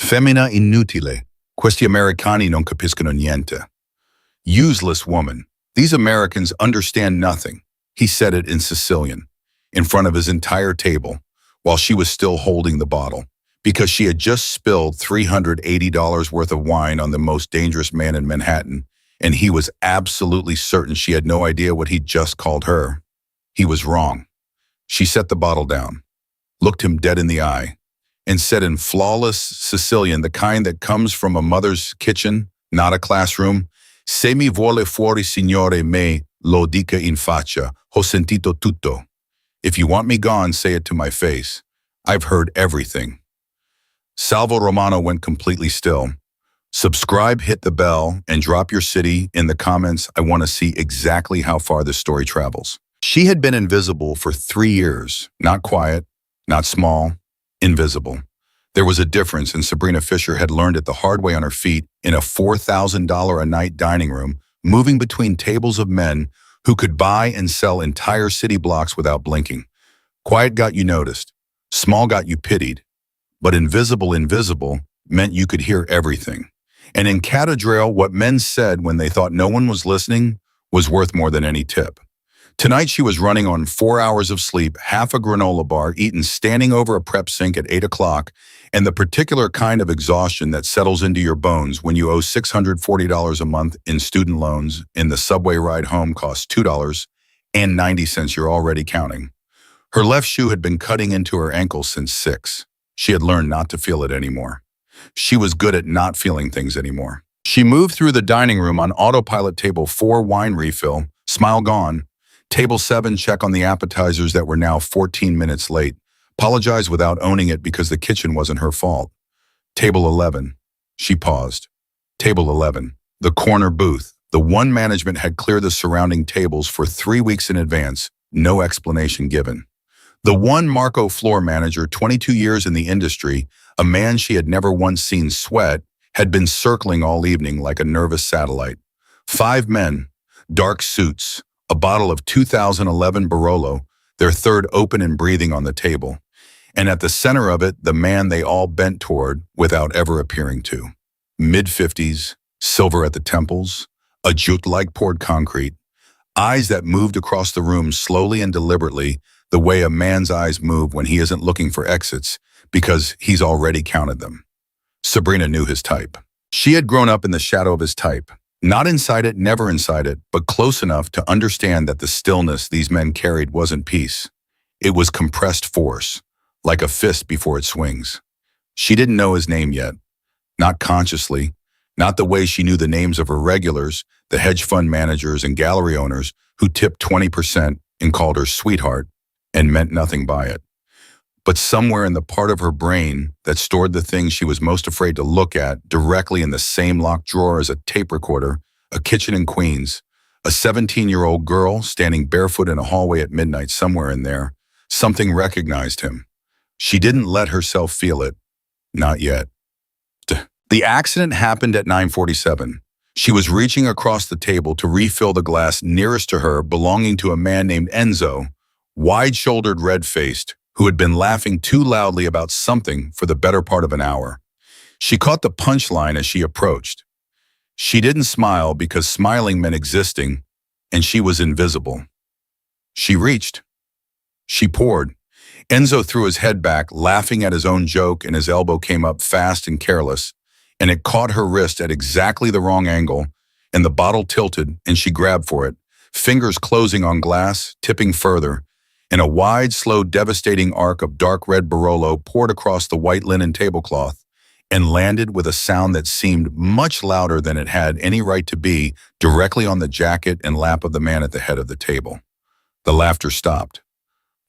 Femmina inutile. Questi americani non capiscono niente. Useless woman. These Americans understand nothing. He said it in Sicilian, in front of his entire table, while she was still holding the bottle, because she had just spilled $380 worth of wine on the most dangerous man in Manhattan, and he was absolutely certain she had no idea what he'd just called her. He was wrong. She set the bottle down, looked him dead in the eye, and said in flawless Sicilian, the kind that comes from a mother's kitchen, not a classroom, "Se mi vuole fuori, signore, me lo dica in faccia. Ho sentito tutto." If you want me gone, say it to my face. I've heard everything. Salvo Romano went completely still. Subscribe, hit the bell, and drop your city in the comments. I want to see exactly how far this story travels. She had been invisible for 3 years. Not quiet, not small, invisible. There was a difference, and Sabrina Fisher had learned it the hard way on her feet in a $4,000 a night dining room, moving between tables of men who could buy and sell entire city blocks without blinking. Quiet got you noticed. Small got you pitied. But invisible meant you could hear everything. And in Catedral, what men said when they thought no one was listening was worth more than any tip. Tonight she was running on 4 hours of sleep, half a granola bar eaten standing over a prep sink at 8 o'clock, and the particular kind of exhaustion that settles into your bones when you owe $640 a month in student loans and the subway ride home costs $2.90 you're already counting. Her left shoe had been cutting into her ankle since 6. She had learned not to feel it anymore. She was good at not feeling things anymore. She moved through the dining room on autopilot. Table 4, wine refill, smile gone. Table 7, check on the appetizers that were now 14 minutes late. Apologize without owning it because the kitchen wasn't her fault. Table 11. She paused. Table 11. The corner booth. The one management had cleared the surrounding tables for 3 weeks in advance. No explanation given. The one Marco floor manager, 22 years in the industry, a man she had never once seen sweat, had been circling all evening like a nervous satellite. 5 men, dark suits, a bottle of 2011 Barolo, their third open and breathing on the table. And at the center of it, the man they all bent toward without ever appearing to. Mid-50s, silver at the temples, a jute-like poured concrete, eyes that moved across the room slowly and deliberately, the way a man's eyes move when he isn't looking for exits because he's already counted them. Sabrina knew his type. She had grown up in the shadow of his type. Not inside it, never inside it, but close enough to understand that the stillness these men carried wasn't peace. It was compressed force, like a fist before it swings. She didn't know his name yet. Not consciously, not the way she knew the names of her regulars, the hedge fund managers and gallery owners who tipped 20% and called her sweetheart and meant nothing by it. But somewhere in the part of her brain that stored the things she was most afraid to look at, directly in the same locked drawer as a tape recorder, a kitchen in Queens, a 17-year-old girl standing barefoot in a hallway at midnight, somewhere in there, something recognized him. She didn't let herself feel it. Not yet. The accident happened at 9:47. She was reaching across the table to refill the glass nearest to her, belonging to a man named Enzo, wide-shouldered, red-faced, who had been laughing too loudly about something for the better part of an hour. She caught the punchline as she approached. She didn't smile because smiling meant existing, and she was invisible. She reached. She poured. Enzo threw his head back, laughing at his own joke, and his elbow came up fast and careless, and it caught her wrist at exactly the wrong angle, and the bottle tilted, and she grabbed for it, fingers closing on glass, tipping further, and a wide, slow, devastating arc of dark red Barolo poured across the white linen tablecloth and landed with a sound that seemed much louder than it had any right to be, directly on the jacket and lap of the man at the head of the table. The laughter stopped.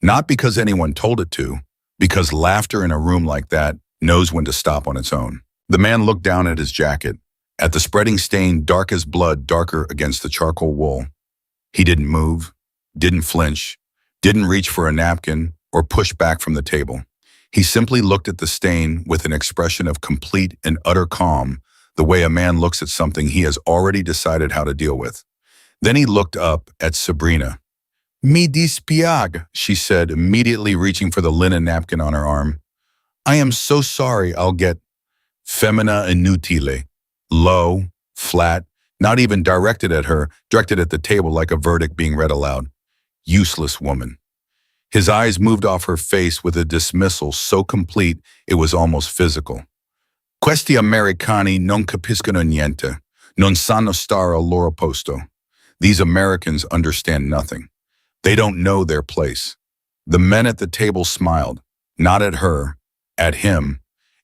Not because anyone told it to, because laughter in a room like that knows when to stop on its own. The man looked down at his jacket, at the spreading stain dark as blood, darker against the charcoal wool. He didn't move, didn't flinch, didn't reach for a napkin or push back from the table. He simply looked at the stain with an expression of complete and utter calm, the way a man looks at something he has already decided how to deal with. Then he looked up at Sabrina. "Mi dispiace," she said, immediately reaching for the linen napkin on her arm. "I am so sorry. I'll get..." Femina inutile. Low, flat, not even directed at her, directed at the table like a verdict being read aloud. Useless woman. His eyes moved off her face with a dismissal so complete it was almost physical. Questi americani non capiscono niente, non sanno stare al loro posto. These Americans understand nothing. They don't know their place. The men at the table smiled, not at her, at him,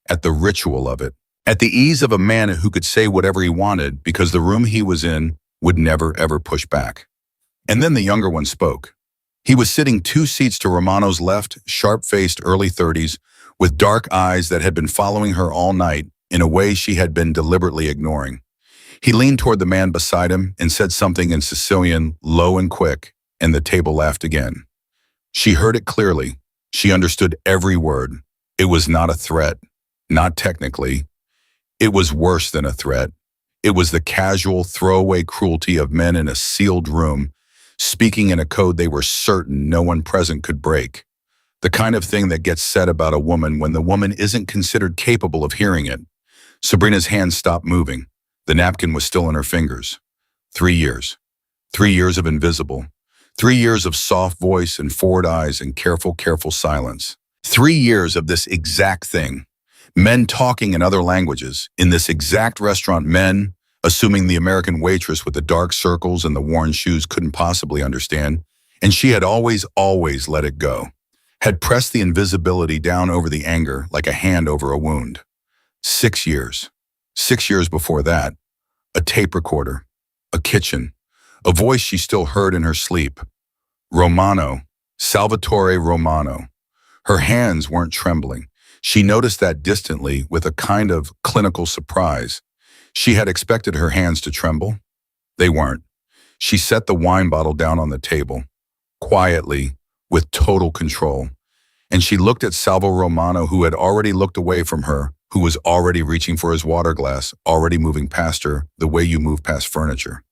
at the ritual of it, at the ease of a man who could say whatever he wanted because the room he was in would never ever push back. And then the younger one spoke. He was sitting 2 seats to Romano's left, sharp-faced early 30s, with dark eyes that had been following her all night in a way she had been deliberately ignoring. He leaned toward the man beside him and said something in Sicilian, low and quick, and the table laughed again. She heard it clearly. She understood every word. It was not a threat, not technically. It was worse than a threat. It was the casual, throwaway cruelty of men in a sealed room, speaking in a code they were certain no one present could break. The kind of thing that gets said about a woman when the woman isn't considered capable of hearing it. Sabrina's hand stopped moving. The napkin was still in her fingers. 3 years. 3 years of invisible. 3 years of soft voice and forward eyes and careful, careful silence. 3 years of this exact thing. Men talking in other languages. In this exact restaurant, men, assuming the American waitress with the dark circles and the worn shoes couldn't possibly understand, and she had always let it go. Had pressed the invisibility down over the anger like a hand over a wound. 6 years. 6 years before that, a tape recorder, a kitchen, a voice she still heard in her sleep. Romano, Salvatore Romano. Her hands weren't trembling. She noticed that distantly with a kind of clinical surprise. She had expected her hands to tremble. They weren't. She set the wine bottle down on the table, quietly, with total control. And she looked at Salvo Romano, who had already looked away from her, who was already reaching for his water glass, already moving past her, the way you move past furniture.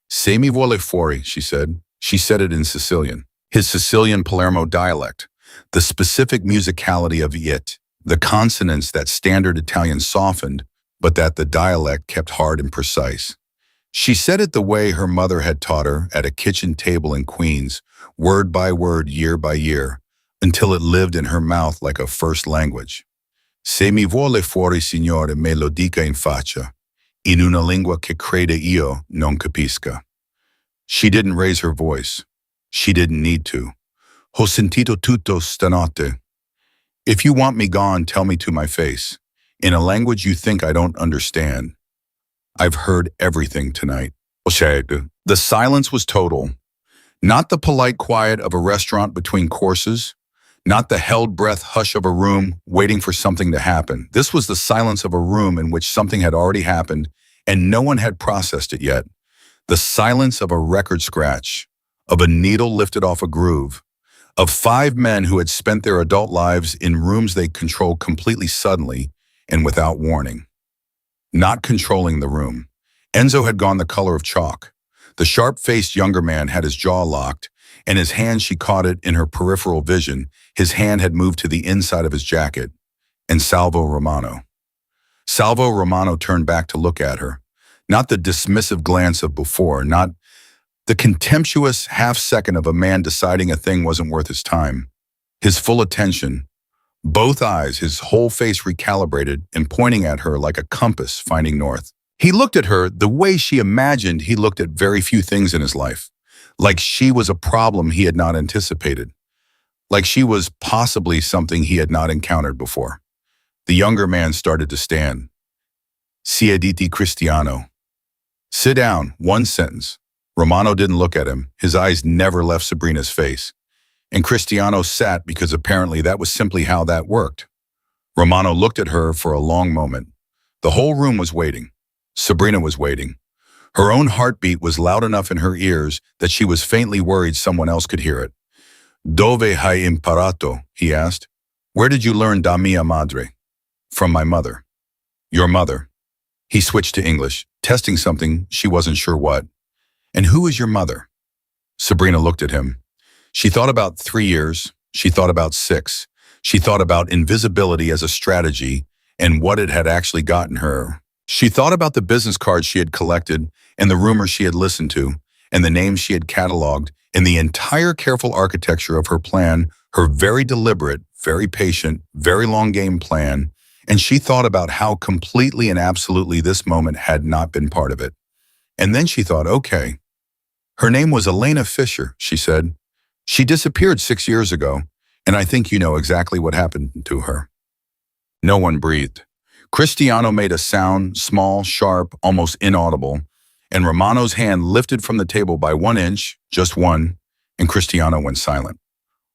Se mi vuole fuori, she said. She said it in Sicilian, his Sicilian Palermo dialect, the specific musicality of it, the consonants that standard Italian softened, but that the dialect kept hard and precise. She said it the way her mother had taught her at a kitchen table in Queens, word by word, year by year, until it lived in her mouth like a first language. Se mi vuole fuori, signore, me lo dica in faccia, in una lingua che crede io non capisca. She didn't raise her voice. She didn't need to. Ho sentito tutto stanotte. If you want me gone, tell me to my face, in a language you think I don't understand. I've heard everything tonight. The silence was total. Not the polite quiet of a restaurant between courses, not the held breath hush of a room waiting for something to happen. This was the silence of a room in which something had already happened and no one had processed it yet. The silence of a record scratch, of a needle lifted off a groove, of 5 men who had spent their adult lives in rooms they controlled completely suddenly and without warning. Not controlling the room. Enzo had gone the color of chalk. The sharp-faced younger man had his jaw locked, and his hand, she caught it in her peripheral vision, his hand had moved to the inside of his jacket. And Salvo Romano. Salvo Romano turned back to look at her. Not the dismissive glance of before, not the contemptuous half-second of a man deciding a thing wasn't worth his time. His full attention, both eyes, his whole face recalibrated and pointing at her like a compass finding north. He looked at her the way she imagined he looked at very few things in his life, like she was a problem he had not anticipated, like she was possibly something he had not encountered before. The younger man started to stand. Siediti Cristiano. Sit down, 1 sentence. Romano didn't look at him. His eyes never left Sabrina's face. And Cristiano sat because apparently that was simply how that worked. Romano looked at her for a long moment. The whole room was waiting. Sabrina was waiting. Her own heartbeat was loud enough in her ears that she was faintly worried someone else could hear it. Dove hai imparato? He asked. Where did you learn da mia madre? From my mother. Your mother. He switched to English, testing something, she wasn't sure what. And who is your mother? Sabrina looked at him. She thought about 3 years. She thought about 6. She thought about invisibility as a strategy and what it had actually gotten her. She thought about the business cards she had collected and the rumors she had listened to and the names she had cataloged and the entire careful architecture of her plan, her very deliberate, very patient, very long game plan, and she thought about how completely and absolutely this moment had not been part of it. And then she thought, okay. Her name was Elena Fisher, she said. She disappeared 6 years ago, and I think you know exactly what happened to her. No one breathed. Cristiano made a sound, small, sharp, almost inaudible, and Romano's hand lifted from the table by 1 inch, just one, and Cristiano went silent.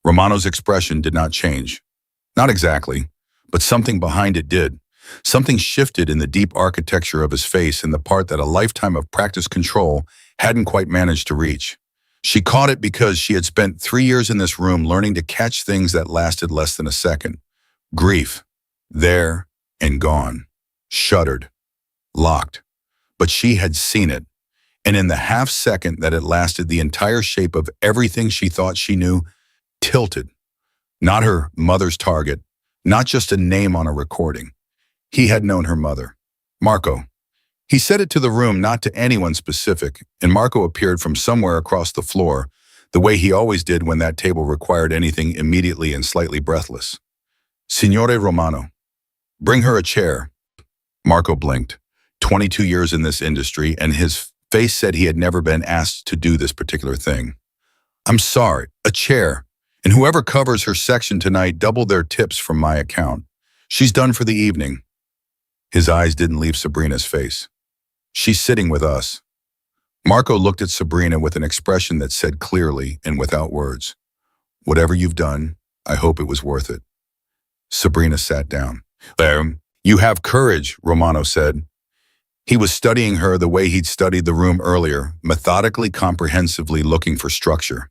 Romano's expression did not change. Not exactly, but something behind it did. Something shifted in the deep architecture of his face and the part that a lifetime of practice control hadn't quite managed to reach. She caught it because she had spent 3 years in this room learning to catch things that lasted less than a second. Grief. There and gone. Shuddered. Locked. But she had seen it. And in the half second that it lasted, the entire shape of everything she thought she knew tilted. Not her mother's target. Not just a name on a recording. He had known her mother. Marco. He said it to the room, not to anyone specific, and Marco appeared from somewhere across the floor, the way he always did when that table required anything immediately and slightly breathless. Signore Romano. Bring her a chair. Marco blinked. 22 years in this industry, and his face said he had never been asked to do this particular thing. I'm sorry, a chair. And whoever covers her section tonight, double their tips from my account. She's done for the evening. His eyes didn't leave Sabrina's face. She's sitting with us. Marco looked at Sabrina with an expression that said clearly and without words, whatever you've done, I hope it was worth it. Sabrina sat down. You have courage, Romano said. He was studying her the way he'd studied the room earlier, methodically, comprehensively looking for structure.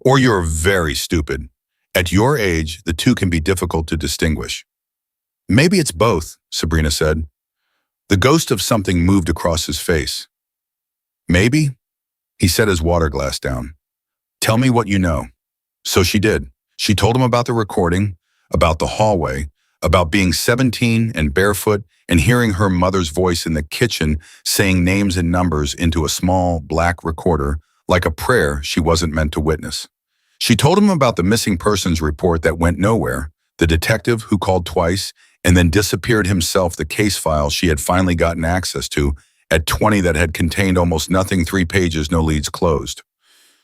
Or you're very stupid. At your age, the two can be difficult to distinguish. Maybe it's both, Sabrina said. The ghost of something moved across his face. Maybe? He set his water glass down. Tell me what you know. So she did. She told him about the recording, about the hallway, about being 17 and barefoot and hearing her mother's voice in the kitchen saying names and numbers into a small black recorder like a prayer she wasn't meant to witness. She told him about the missing persons report that went nowhere, the detective who called twice and then disappeared himself, the case file she had finally gotten access to at 20 that had contained almost nothing, 3 pages, no leads closed.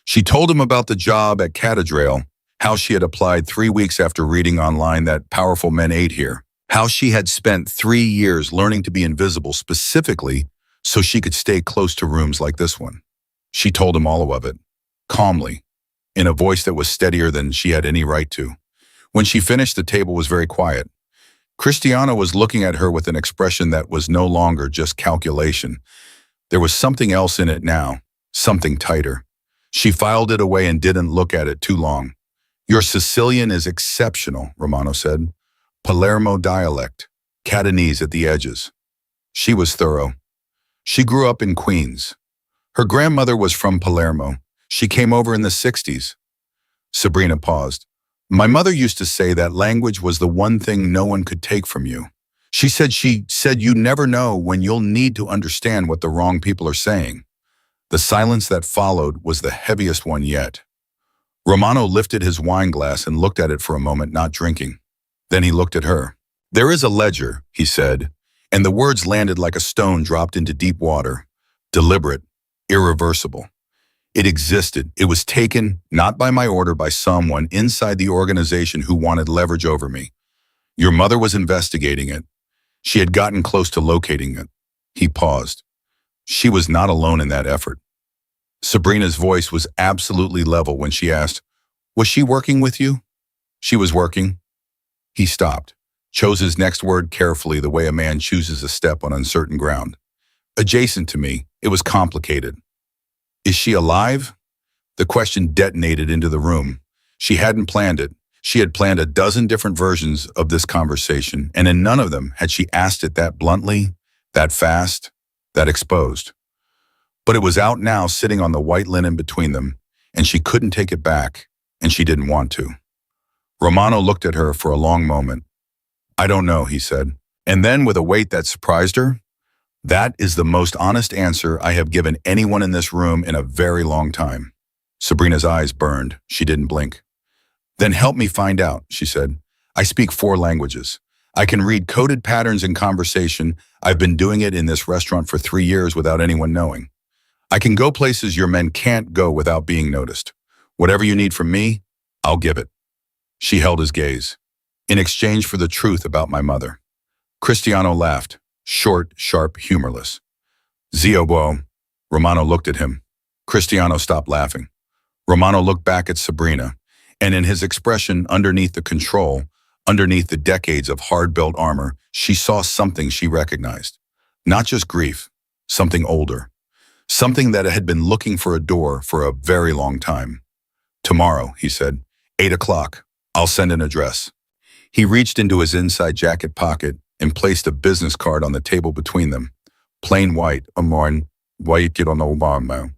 She told him about the job at Catedral, how she had applied 3 weeks after reading online that powerful men ate here, how she had spent 3 years learning to be invisible specifically so she could stay close to rooms like this one. She told him all of it, calmly, in a voice that was steadier than she had any right to. When she finished, the table was very quiet. Cristiano was looking at her with an expression that was no longer just calculation. There was something else in it now, something tighter. She filed it away and didn't look at it too long. Your Sicilian is exceptional, Romano said. Palermo dialect, Catanese at the edges. She was thorough. She grew up in Queens. Her grandmother was from Palermo. She came over in the 60s. Sabrina paused. My mother used to say that language was the one thing no one could take from you. She said you never know when you'll need to understand what the wrong people are saying. The silence that followed was the heaviest one yet. Romano lifted his wine glass and looked at it for a moment, not drinking. Then he looked at her. There is a ledger, he said, and the words landed like a stone dropped into deep water. Deliberate, irreversible. It existed. It was taken, not by my order, by someone inside the organization who wanted leverage over me. Your mother was investigating it. She had gotten close to locating it. He paused. She was not alone in that effort. Sabrina's voice was absolutely level when she asked, was she working with you? She was working. He stopped, chose his next word carefully the way a man chooses a step on uncertain ground. Adjacent to me, it was complicated. Is she alive? The question detonated into the room. She hadn't planned it. She had planned a dozen different versions of this conversation, and in none of them had she asked it that bluntly, that fast, that exposed. But it was out now, sitting on the white linen between them, and she couldn't take it back, and she didn't want to. Romano looked at her for a long moment. I don't know, he said, And then with a weight that surprised her, "That is the most honest answer I have given anyone in this room in a very long time." Sabrina's eyes burned. She didn't blink. "Then help me find out," she said. "I speak 4 languages. I can read coded patterns in conversation. I've been doing it in this restaurant for 3 years without anyone knowing. I can go places your men can't go without being noticed. Whatever you need from me, I'll give it." She held his gaze. "In exchange for the truth about my mother." Cristiano laughed, short, sharp, humorless. "Ziobo." Romano looked at him. Cristiano stopped laughing. Romano looked back at Sabrina, and in his expression underneath the control, underneath the decades of hard-built armor, she saw something she recognized. Not just grief, something older. Something that had been looking for a door for a very long time. "Tomorrow," he said, 8 o'clock. "I'll send an address." He reached into his inside jacket pocket and placed a business card on the table between them. Plain white, amorn, white get on the Obama.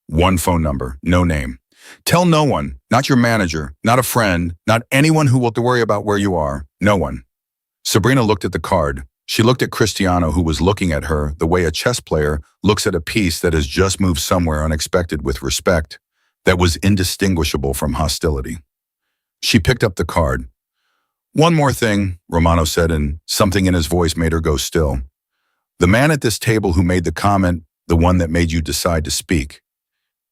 One phone number, no name. Tell no one, not your manager, not a friend, not anyone who will have to worry about where you are. No one. Sabrina looked at the card. She looked at Cristiano, who was looking at her the way a chess player looks at a piece that has just moved somewhere unexpected with respect that was indistinguishable from hostility. She picked up the card. "One more thing," Romano said, and something in his voice made her go still. "The man at this table who made the comment, the one that made you decide to speak."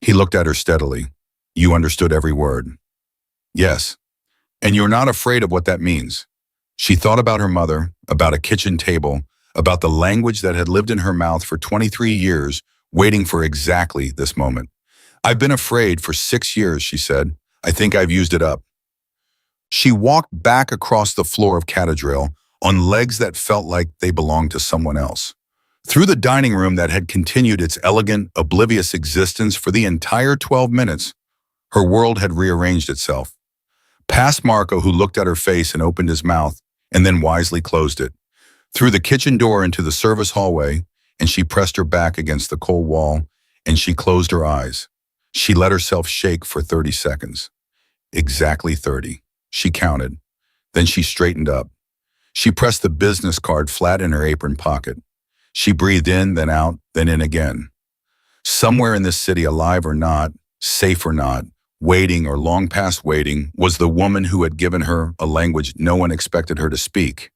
He looked at her steadily. "You understood every word." "Yes. And you're not afraid of what that means." She thought about her mother, about a kitchen table, about the language that had lived in her mouth for 23 years, waiting for exactly this moment. "I've been afraid for 6 years," she said. "I think I've used it up." She walked back across the floor of Catedral on legs that felt like they belonged to someone else. Through the dining room that had continued its elegant, oblivious existence for the entire 12 minutes, her world had rearranged itself. Past Marco, who looked at her face and opened his mouth, and then wisely closed it. Through the kitchen door into the service hallway, and she pressed her back against the cold wall, and she closed her eyes. She let herself shake for 30 seconds. Exactly 30. She counted. Then she straightened up. She pressed the business card flat in her apron pocket. She breathed in, then out, then in again. Somewhere in this city, alive or not, safe or not, waiting or long past waiting, was the woman who had given her a language no one expected her to speak.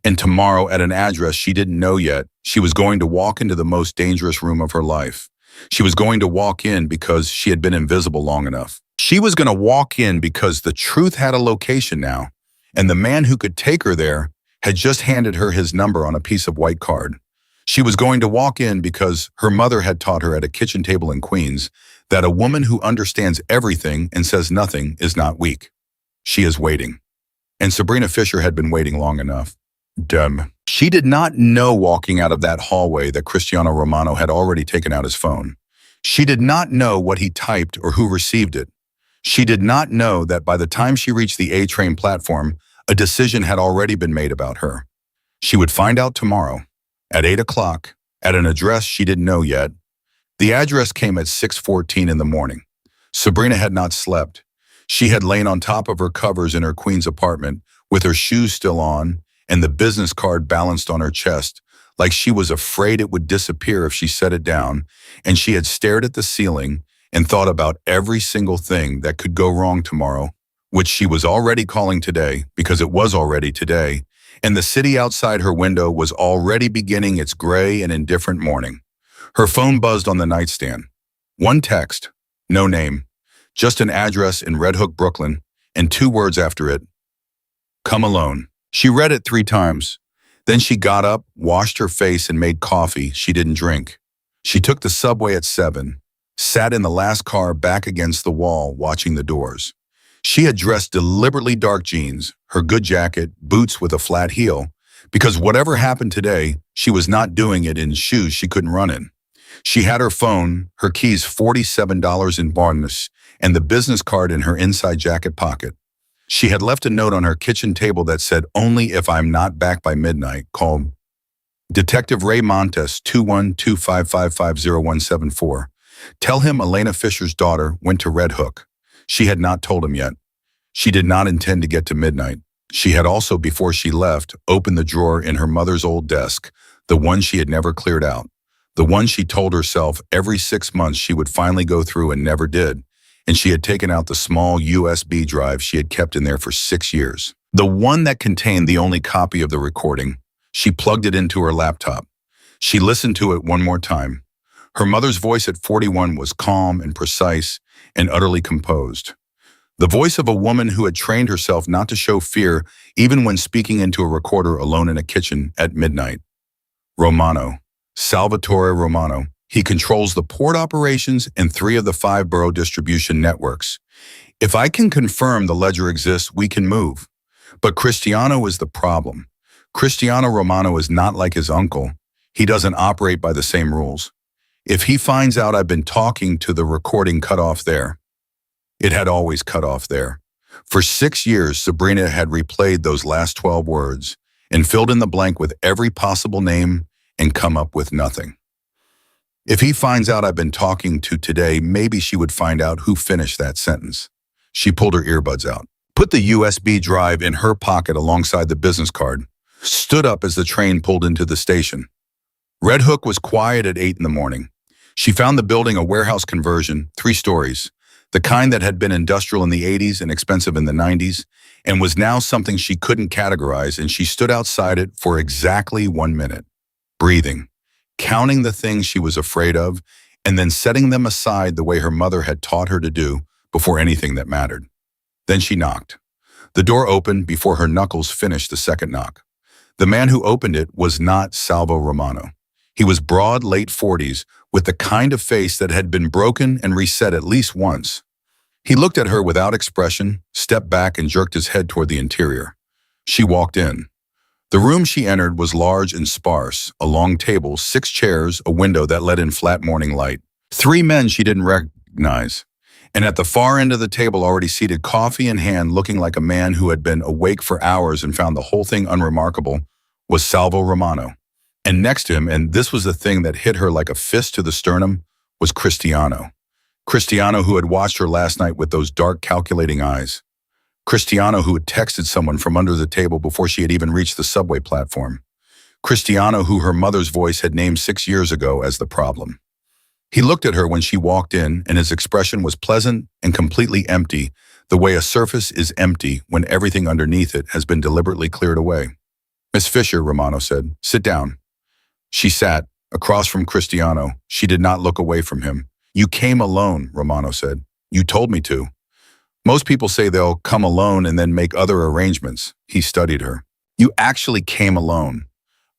And tomorrow, at an address she didn't know yet, she was going to walk into the most dangerous room of her life. She was going to walk in because she had been invisible long enough. She was going to walk in because the truth had a location now, and the man who could take her there had just handed her his number on a piece of white card. She was going to walk in because her mother had taught her at a kitchen table in Queens that a woman who understands everything and says nothing is not weak. She is waiting. And Sabrina Fisher had been waiting long enough. Dumb. She did not know walking out of that hallway that Cristiano Romano had already taken out his phone. She did not know what he typed or who received it. She did not know that by the time she reached the A-train platform, a decision had already been made about her. She would find out tomorrow, at 8 o'clock, at an address she didn't know yet. The address came at 6:14 in the morning. Sabrina had not slept. She had lain on top of her covers in her Queens apartment, with her shoes still on and the business card balanced on her chest, like she was afraid it would disappear if she set it down, and she had stared at the ceiling and thought about every single thing that could go wrong tomorrow, which she was already calling today because it was already today, and the city outside her window was already beginning its gray and indifferent morning. Her phone buzzed on the nightstand. One text, no name, just an address in Red Hook, Brooklyn, and 2 words after it, "Come alone." She read it 3 times. Then she got up, washed her face, and made coffee she didn't drink. She took the subway at 7, sat in the last car back against the wall, watching the doors. She had dressed deliberately dark jeans, her good jacket, boots with a flat heel, because whatever happened today, she was not doing it in shoes she couldn't run in. She had her phone, her keys $47 in bonus, and the business card in her inside jacket pocket. She had left a note on her kitchen table that said, "Only if I'm not back by midnight, call Detective Ray Montes, 212-555-0174. Tell him Elena Fisher's daughter went to Red Hook." She had not told him yet. She did not intend to get to midnight. She had also, before she left, opened the drawer in her mother's old desk, the one she had never cleared out, the one she told herself every 6 months she would finally go through and never did, and she had taken out the small USB drive she had kept in there for 6 years. The one that contained the only copy of the recording. She plugged it into her laptop. She listened to it one more time. Her mother's voice at 41 was calm and precise and utterly composed. The voice of a woman who had trained herself not to show fear even when speaking into a recorder alone in a kitchen at midnight. Romano. Salvatore Romano. He controls the port operations and 3 of the 5 borough distribution networks. If I can confirm the ledger exists, we can move. But Cristiano is the problem. Cristiano Romano is not like his uncle. He doesn't operate by the same rules. If he finds out I've been talking to the recording cut off there, it had always cut off there. For 6 years, Sabrina had replayed those last 12 words and filled in the blank with every possible name and come up with nothing. If he finds out I've been talking to today, maybe she would find out who finished that sentence. She pulled her earbuds out, put the USB drive in her pocket alongside the business card, stood up as the train pulled into the station. Red Hook was quiet at 8 in the morning. She found the building a warehouse conversion, 3 stories, the kind that had been industrial in the 80s and expensive in the 90s, and was now something she couldn't categorize, and she stood outside it for exactly 1 minute, breathing, counting the things she was afraid of, and then setting them aside the way her mother had taught her to do before anything that mattered. Then she knocked. The door opened before her knuckles finished the second knock. The man who opened it was not Salvo Romano. He was broad, late 40s, with the kind of face that had been broken and reset at least once. He looked at her without expression, stepped back, and jerked his head toward the interior. She walked in. The room she entered was large and sparse, a long table, 6 chairs, a window that let in flat morning light. 3 men she didn't recognize. And at the far end of the table, already seated, coffee in hand, looking like a man who had been awake for hours and found the whole thing unremarkable, was Salvo Romano. And next to him, and this was the thing that hit her like a fist to the sternum, was Cristiano. Cristiano, who had watched her last night with those dark, calculating eyes. Cristiano, who had texted someone from under the table before she had even reached the subway platform. Cristiano, who her mother's voice had named 6 years ago as the problem. He looked at her when she walked in, and his expression was pleasant and completely empty, the way a surface is empty when everything underneath it has been deliberately cleared away. "Miss Fisher," Romano said, "sit down." She sat, across from Cristiano. She did not look away from him. "You came alone," Romano said. "You told me to." "Most people say they'll come alone and then make other arrangements." He studied her. "You actually came alone."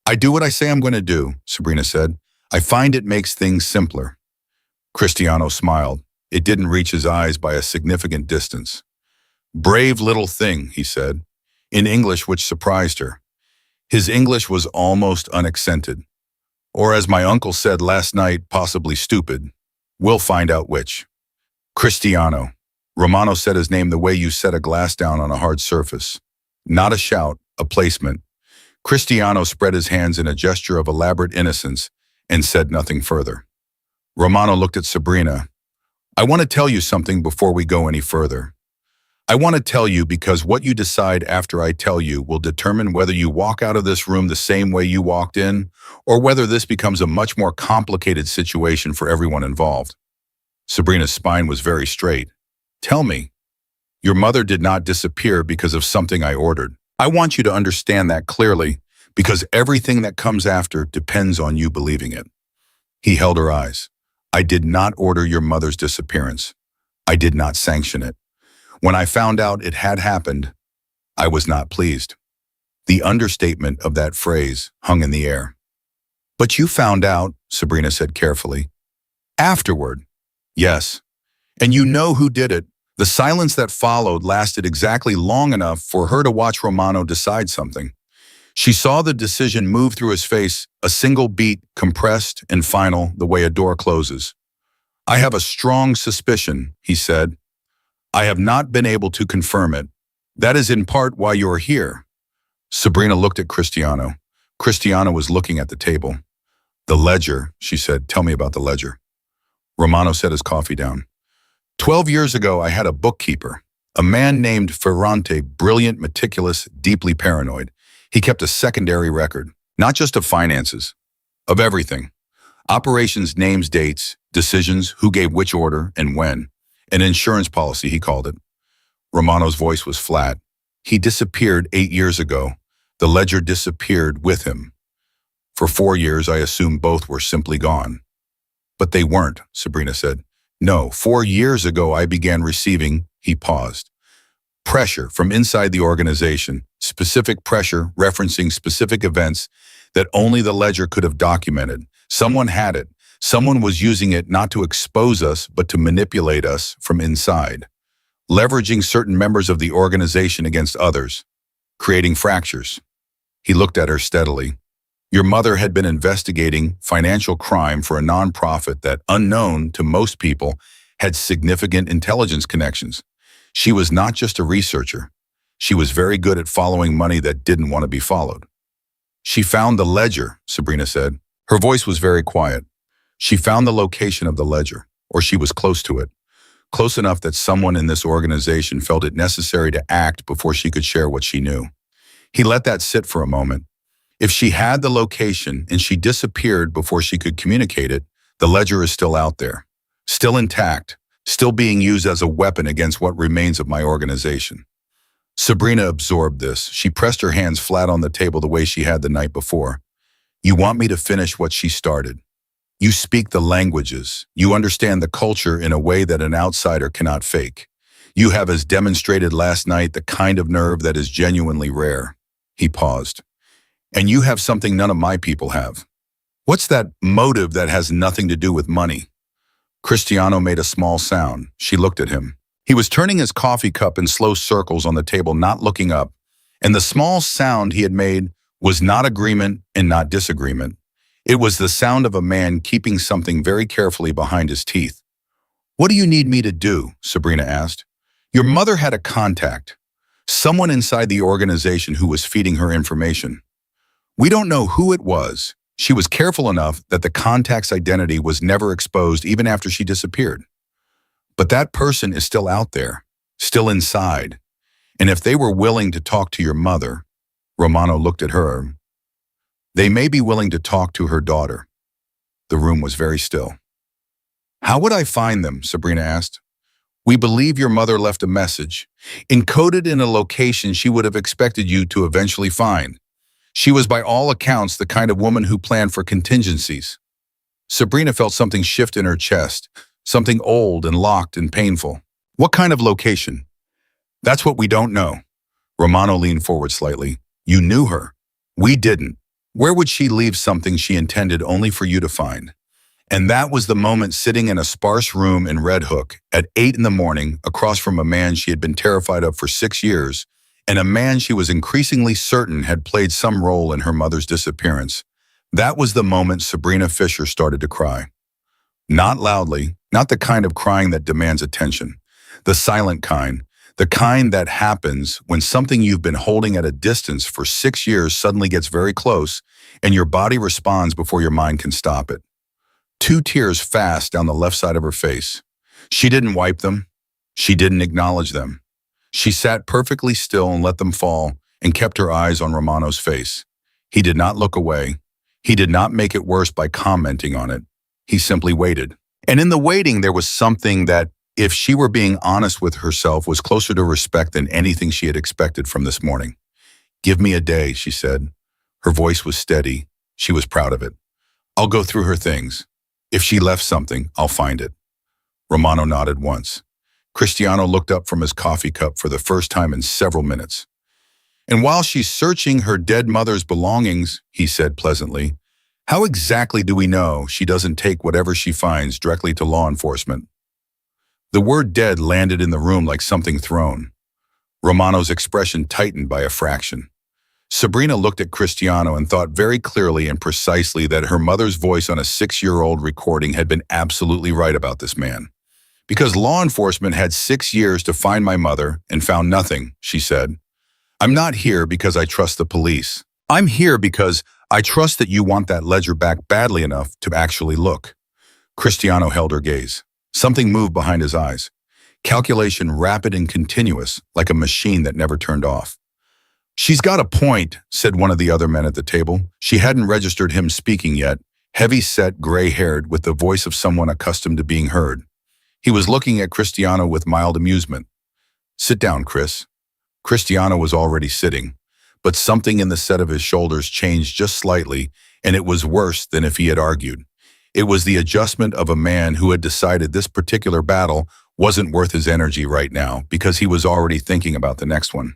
"I do what I say I'm going to do," Sabrina said. "I find it makes things simpler." Cristiano smiled. It didn't reach his eyes by a significant distance. "Brave little thing," he said, in English which surprised her. His English was almost unaccented. Or as my uncle said last night, possibly stupid. We'll find out which. Cristiano. Romano said his name the way you set a glass down on a hard surface. Not a shout, a placement. Cristiano spread his hands in a gesture of elaborate innocence and said nothing further. Romano looked at Sabrina. "I want to tell you something before we go any further. I want to tell you because what you decide after I tell you will determine whether you walk out of this room the same way you walked in, or whether this becomes a much more complicated situation for everyone involved." Sabrina's spine was very straight. "Tell me. Your mother did not disappear because of something I ordered. I want you to understand that clearly, because everything that comes after depends on you believing it." He held her eyes. "I did not order your mother's disappearance. I did not sanction it. When I found out it had happened, I was not pleased." The understatement of that phrase hung in the air. "But you found out," Sabrina said carefully. "Afterward." "Yes. And you know who did it." The silence that followed lasted exactly long enough for her to watch Romano decide something. She saw the decision move through his face, a single beat, compressed and final, the way a door closes. "I have a strong suspicion," he said. "I have not been able to confirm it. That is in part why you're here." Sabrina looked at Cristiano. Cristiano was looking at the table. "The ledger," she said. "Tell me about the ledger." Romano set his coffee down. 12 years ago, I had a bookkeeper. A man named Ferrante, brilliant, meticulous, deeply paranoid. He kept a secondary record, not just of finances, of everything. Operations, names, dates, decisions, who gave which order and when. An insurance policy, he called it. Romano's voice was flat. He disappeared 8 years ago. The ledger disappeared with him. For 4 years, I assumed both were simply gone. But they weren't, Sabrina said. No, 4 years ago I began receiving, he paused, pressure from inside the organization, specific pressure referencing specific events that only the ledger could have documented. Someone had it. Someone was using it not to expose us, but to manipulate us from inside, leveraging certain members of the organization against others, creating fractures. He looked at her steadily. Your mother had been investigating financial crime for a nonprofit that, unknown to most people, had significant intelligence connections. She was not just a researcher. She was very good at following money that didn't want to be followed. She found the ledger, Sabrina said. Her voice was very quiet. She found the location of the ledger, or she was close to it, close enough that someone in this organization felt it necessary to act before she could share what she knew. He let that sit for a moment. If she had the location and she disappeared before she could communicate it, the ledger is still out there, still intact, still being used as a weapon against what remains of my organization. Sabrina absorbed this. She pressed her hands flat on the table the way she had the night before. You want me to finish what she started. You speak the languages. You understand the culture in a way that an outsider cannot fake. You have, as demonstrated last night, the kind of nerve that is genuinely rare. He paused. And you have something none of my people have. What's that motive that has nothing to do with money? Cristiano made a small sound. She looked at him. He was turning his coffee cup in slow circles on the table, not looking up. And the small sound he had made was not agreement and not disagreement. It was the sound of a man keeping something very carefully behind his teeth. What do you need me to do? Sabrina asked. Your mother had a contact, someone inside the organization who was feeding her information. We don't know who it was. She was careful enough that the contact's identity was never exposed even after she disappeared. But that person is still out there, still inside. And if they were willing to talk to your mother, Romano looked at her, they may be willing to talk to her daughter. The room was very still. How would I find them? Sabrina asked. We believe your mother left a message, encoded in a location she would have expected you to eventually find. She was by all accounts the kind of woman who planned for contingencies. Sabrina felt something shift in her chest, something old and locked and painful. What kind of location? That's what we don't know. Romano leaned forward slightly. You knew her. We didn't. Where would she leave something she intended only for you to find? And that was the moment, sitting in a sparse room in Red Hook at 8 in the morning, across from a man she had been terrified of for 6 years, and a man she was increasingly certain had played some role in her mother's disappearance. That was the moment Sabrina Fisher started to cry. Not loudly, not the kind of crying that demands attention. The silent kind, the kind that happens when something you've been holding at a distance for 6 years suddenly gets very close and your body responds before your mind can stop it. 2 tears fast down the left side of her face. She didn't wipe them. She didn't acknowledge them. She sat perfectly still and let them fall and kept her eyes on Romano's face. He did not look away. He did not make it worse by commenting on it. He simply waited. And in the waiting, there was something that, if she were being honest with herself, was closer to respect than anything she had expected from this morning. Give me a day, she said. Her voice was steady. She was proud of it. I'll go through her things. If she left something, I'll find it. Romano nodded once. Cristiano looked up from his coffee cup for the first time in several minutes. And while she's searching her dead mother's belongings, he said pleasantly, how exactly do we know she doesn't take whatever she finds directly to law enforcement? The word dead landed in the room like something thrown. Romano's expression tightened by a fraction. Sabrina looked at Cristiano and thought very clearly and precisely that her mother's voice on a 6-year-old recording had been absolutely right about this man. Because law enforcement had 6 years to find my mother and found nothing, she said. I'm not here because I trust the police. I'm here because I trust that you want that ledger back badly enough to actually look. Cristiano held her gaze. Something moved behind his eyes. Calculation rapid and continuous, like a machine that never turned off. "She's got a point," said one of the other men at the table. She hadn't registered him speaking yet, heavy-set, gray-haired, with the voice of someone accustomed to being heard. He was looking at Cristiano with mild amusement. "Sit down, Chris." Cristiano was already sitting, but something in the set of his shoulders changed just slightly, and it was worse than if he had argued. It was the adjustment of a man who had decided this particular battle wasn't worth his energy right now because he was already thinking about the next one.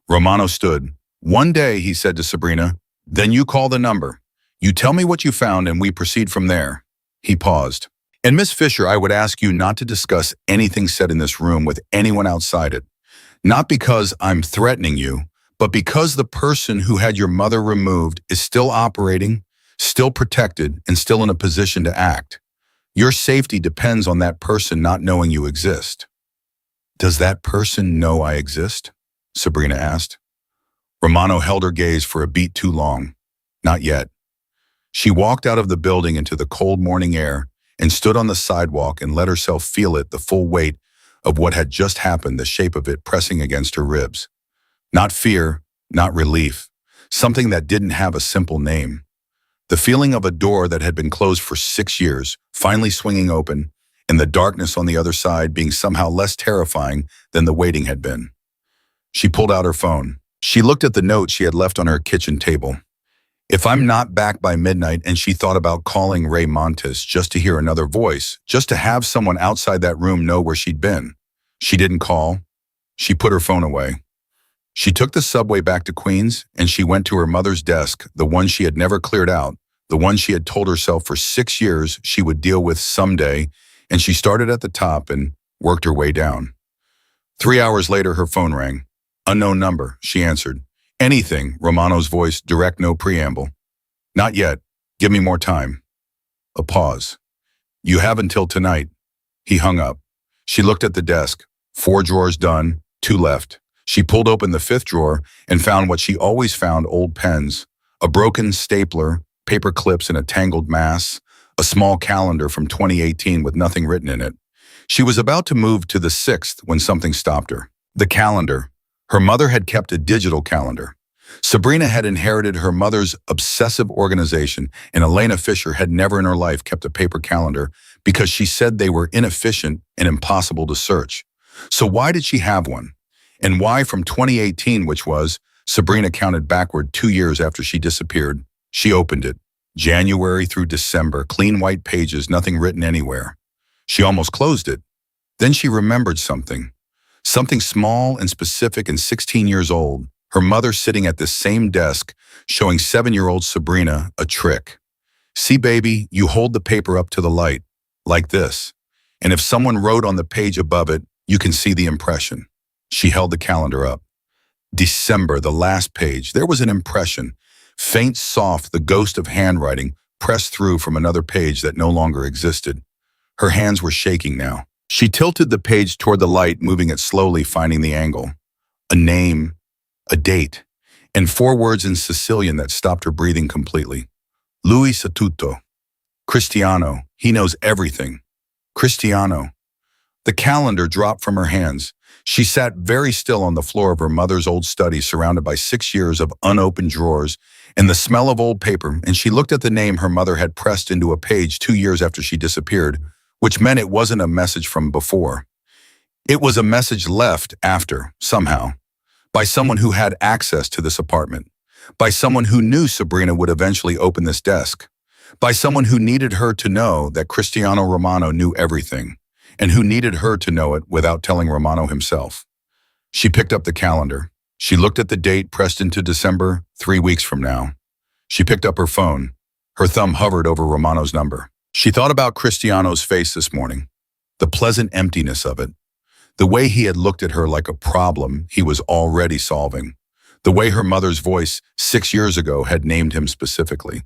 Romano stood. "One day," he said to Sabrina, "then you call the number. You tell me what you found and we proceed from there." He paused. "And Miss Fisher, I would ask you not to discuss anything said in this room with anyone outside it. Not because I'm threatening you, but because the person who had your mother removed is still operating, still protected, and still in a position to act. Your safety depends on that person not knowing you exist." "Does that person know I exist?" Sabrina asked. Romano held her gaze for a beat too long. "Not yet." She walked out of the building into the cold morning air and stood on the sidewalk and let herself feel it, the full weight of what had just happened, the shape of it pressing against her ribs. Not fear, not relief, something that didn't have a simple name. The feeling of a door that had been closed for 6 years, finally swinging open, and the darkness on the other side being somehow less terrifying than the waiting had been. She pulled out her phone. She looked at the note she had left on her kitchen table. "If I'm not back by midnight," and she thought about calling Ray Montes just to hear another voice, just to have someone outside that room know where she'd been. She didn't call. She put her phone away. She took the subway back to Queens, and she went to her mother's desk, the one she had never cleared out, the one she had told herself for 6 years she would deal with someday, and she started at the top and worked her way down. 3 hours later, her phone rang. "Unknown number," she answered. "Anything," Romano's voice, direct, no preamble. "Not yet. Give me more time." A pause. "You have until tonight." He hung up. She looked at the desk. 4 drawers done, 2 left. She pulled open the 5th drawer and found what she always found: old pens, a broken stapler, paper clips in a tangled mass, a small calendar from 2018 with nothing written in it. She was about to move to the 6th when something stopped her. The calendar. Her mother had kept a digital calendar. Sabrina had inherited her mother's obsessive organization, and Elena Fisher had never in her life kept a paper calendar because she said they were inefficient and impossible to search. So why did she have one? And why from 2018, which was, Sabrina counted backward 2 years after she disappeared. She opened it. January through December, clean white pages, nothing written anywhere. She almost closed it. Then she remembered something. Something small and specific and 16 years old. Her mother sitting at this same desk, showing 7-year-old Sabrina a trick. "See, baby, you hold the paper up to the light, like this. And if someone wrote on the page above it, you can see the impression." She held the calendar up. December, the last page. There was an impression. Faint, soft, the ghost of handwriting pressed through from another page that no longer existed. Her hands were shaking now. She tilted the page toward the light, moving it slowly, finding the angle. A name, a date, and 4 words in Sicilian that stopped her breathing completely. "Lui sa tutto." Cristiano, he knows everything. Cristiano. The calendar dropped from her hands. She sat very still on the floor of her mother's old study, surrounded by 6 years of unopened drawers and the smell of old paper, and she looked at the name her mother had pressed into a page 2 years after she disappeared, which meant it wasn't a message from before. It was a message left after, somehow, by someone who had access to this apartment, by someone who knew Sabrina would eventually open this desk, by someone who needed her to know that Cristiano Romano knew everything, and who needed her to know it without telling Romano himself. She picked up the calendar. She looked at the date pressed into December, 3 weeks from now. She picked up her phone. Her thumb hovered over Romano's number. She thought about Cristiano's face this morning, the pleasant emptiness of it, the way he had looked at her like a problem he was already solving, the way her mother's voice 6 years ago had named him specifically.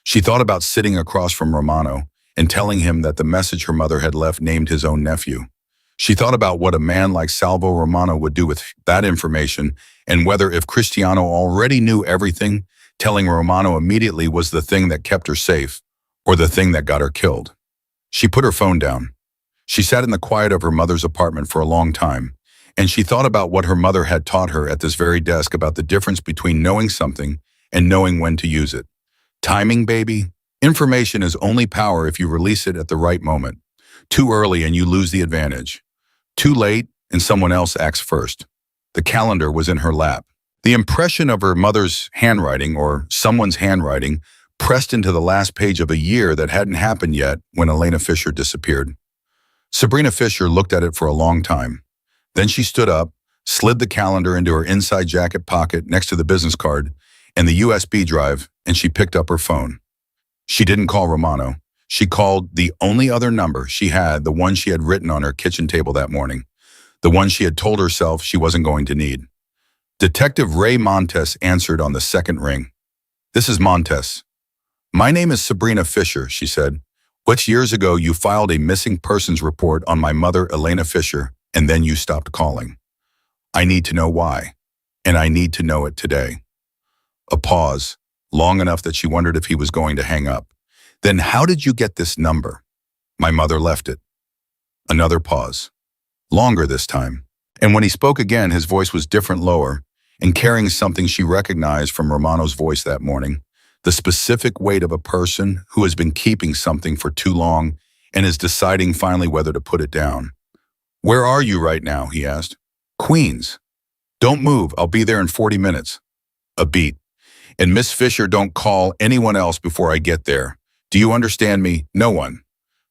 She thought about sitting across from Romano and telling him that the message her mother had left named his own nephew. She thought about what a man like Salvo Romano would do with that information, and whether, if Cristiano already knew everything, telling Romano immediately was the thing that kept her safe or the thing that got her killed. She put her phone down. She sat in the quiet of her mother's apartment for a long time, and she thought about what her mother had taught her at this very desk about the difference between knowing something and knowing when to use it. Timing, baby. Information is only power if you release it at the right moment. Too early and you lose the advantage. Too late and someone else acts first. The calendar was in her lap. The impression of her mother's handwriting, or someone's handwriting, pressed into the last page of a year that hadn't happened yet when Elena Fisher disappeared. Sabrina Fisher looked at it for a long time. Then she stood up, slid the calendar into her inside jacket pocket next to the business card and the USB drive, and she picked up her phone. She didn't call Romano. She called the only other number she had, the one she had written on her kitchen table that morning, the one she had told herself she wasn't going to need. Detective Ray Montes answered on the second ring. "This is Montes. My name is Sabrina Fisher," she said. "Which years ago you filed a missing persons report on my mother, Elena Fisher, and then you stopped calling. I need to know why, and I need to know it today." A pause, long enough that she wondered if he was going to hang up. "Then how did you get this number?" "My mother left it." Another pause, longer this time. And when he spoke again, his voice was different, lower, and carrying something she recognized from Romano's voice that morning, the specific weight of a person who has been keeping something for too long and is deciding finally whether to put it down. "Where are you right now?" he asked. "Queens." "Don't move, I'll be there in 40 minutes. A beat. "And Miss Fisher, don't call anyone else before I get there. Do you understand me? No one."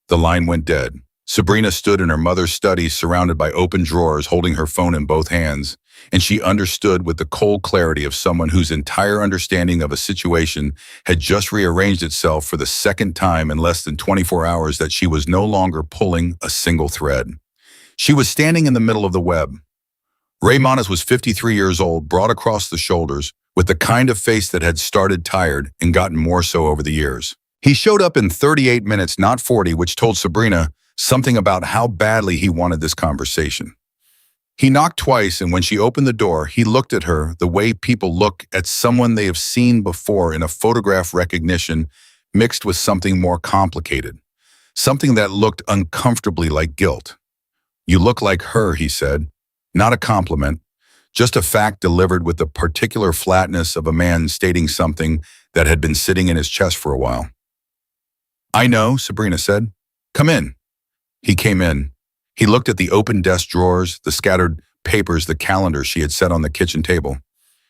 The line went dead. Sabrina stood in her mother's study, surrounded by open drawers, holding her phone in both hands, and she understood with the cold clarity of someone whose entire understanding of a situation had just rearranged itself for the second time in less than 24 hours that she was no longer pulling a single thread. She was standing in the middle of the web. Ray Montes was 53 years old, broad across the shoulders, with the kind of face that had started tired and gotten more so over the years. He showed up in 38 minutes, not 40, which told Sabrina something about how badly he wanted this conversation. He knocked twice, and when she opened the door, he looked at her the way people look at someone they have seen before in a photograph recognition mixed with something more complicated, something that looked uncomfortably like guilt. "You look like her," he said. Not a compliment, just a fact delivered with the particular flatness of a man stating something that had been sitting in his chest for a while. "I know," Sabrina said. "Come in." He came in. He looked at the open desk drawers, the scattered papers, the calendar she had set on the kitchen table.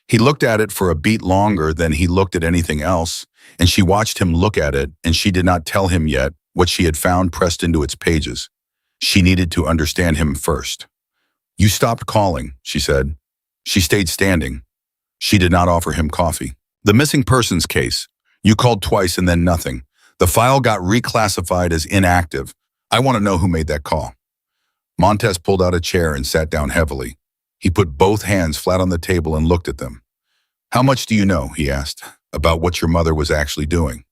He looked at it for a beat longer than he looked at anything else, and she watched him look at it, and she did not tell him yet what she had found pressed into its pages. She needed to understand him first. "You stopped calling," she said. She stayed standing. She did not offer him coffee. "The missing persons case. You called twice and then nothing. The file got reclassified as inactive. I want to know who made that call." Montes pulled out a chair and sat down heavily. He put both hands flat on the table and looked at them. "How much do you know," he asked, "about what your mother was actually doing?"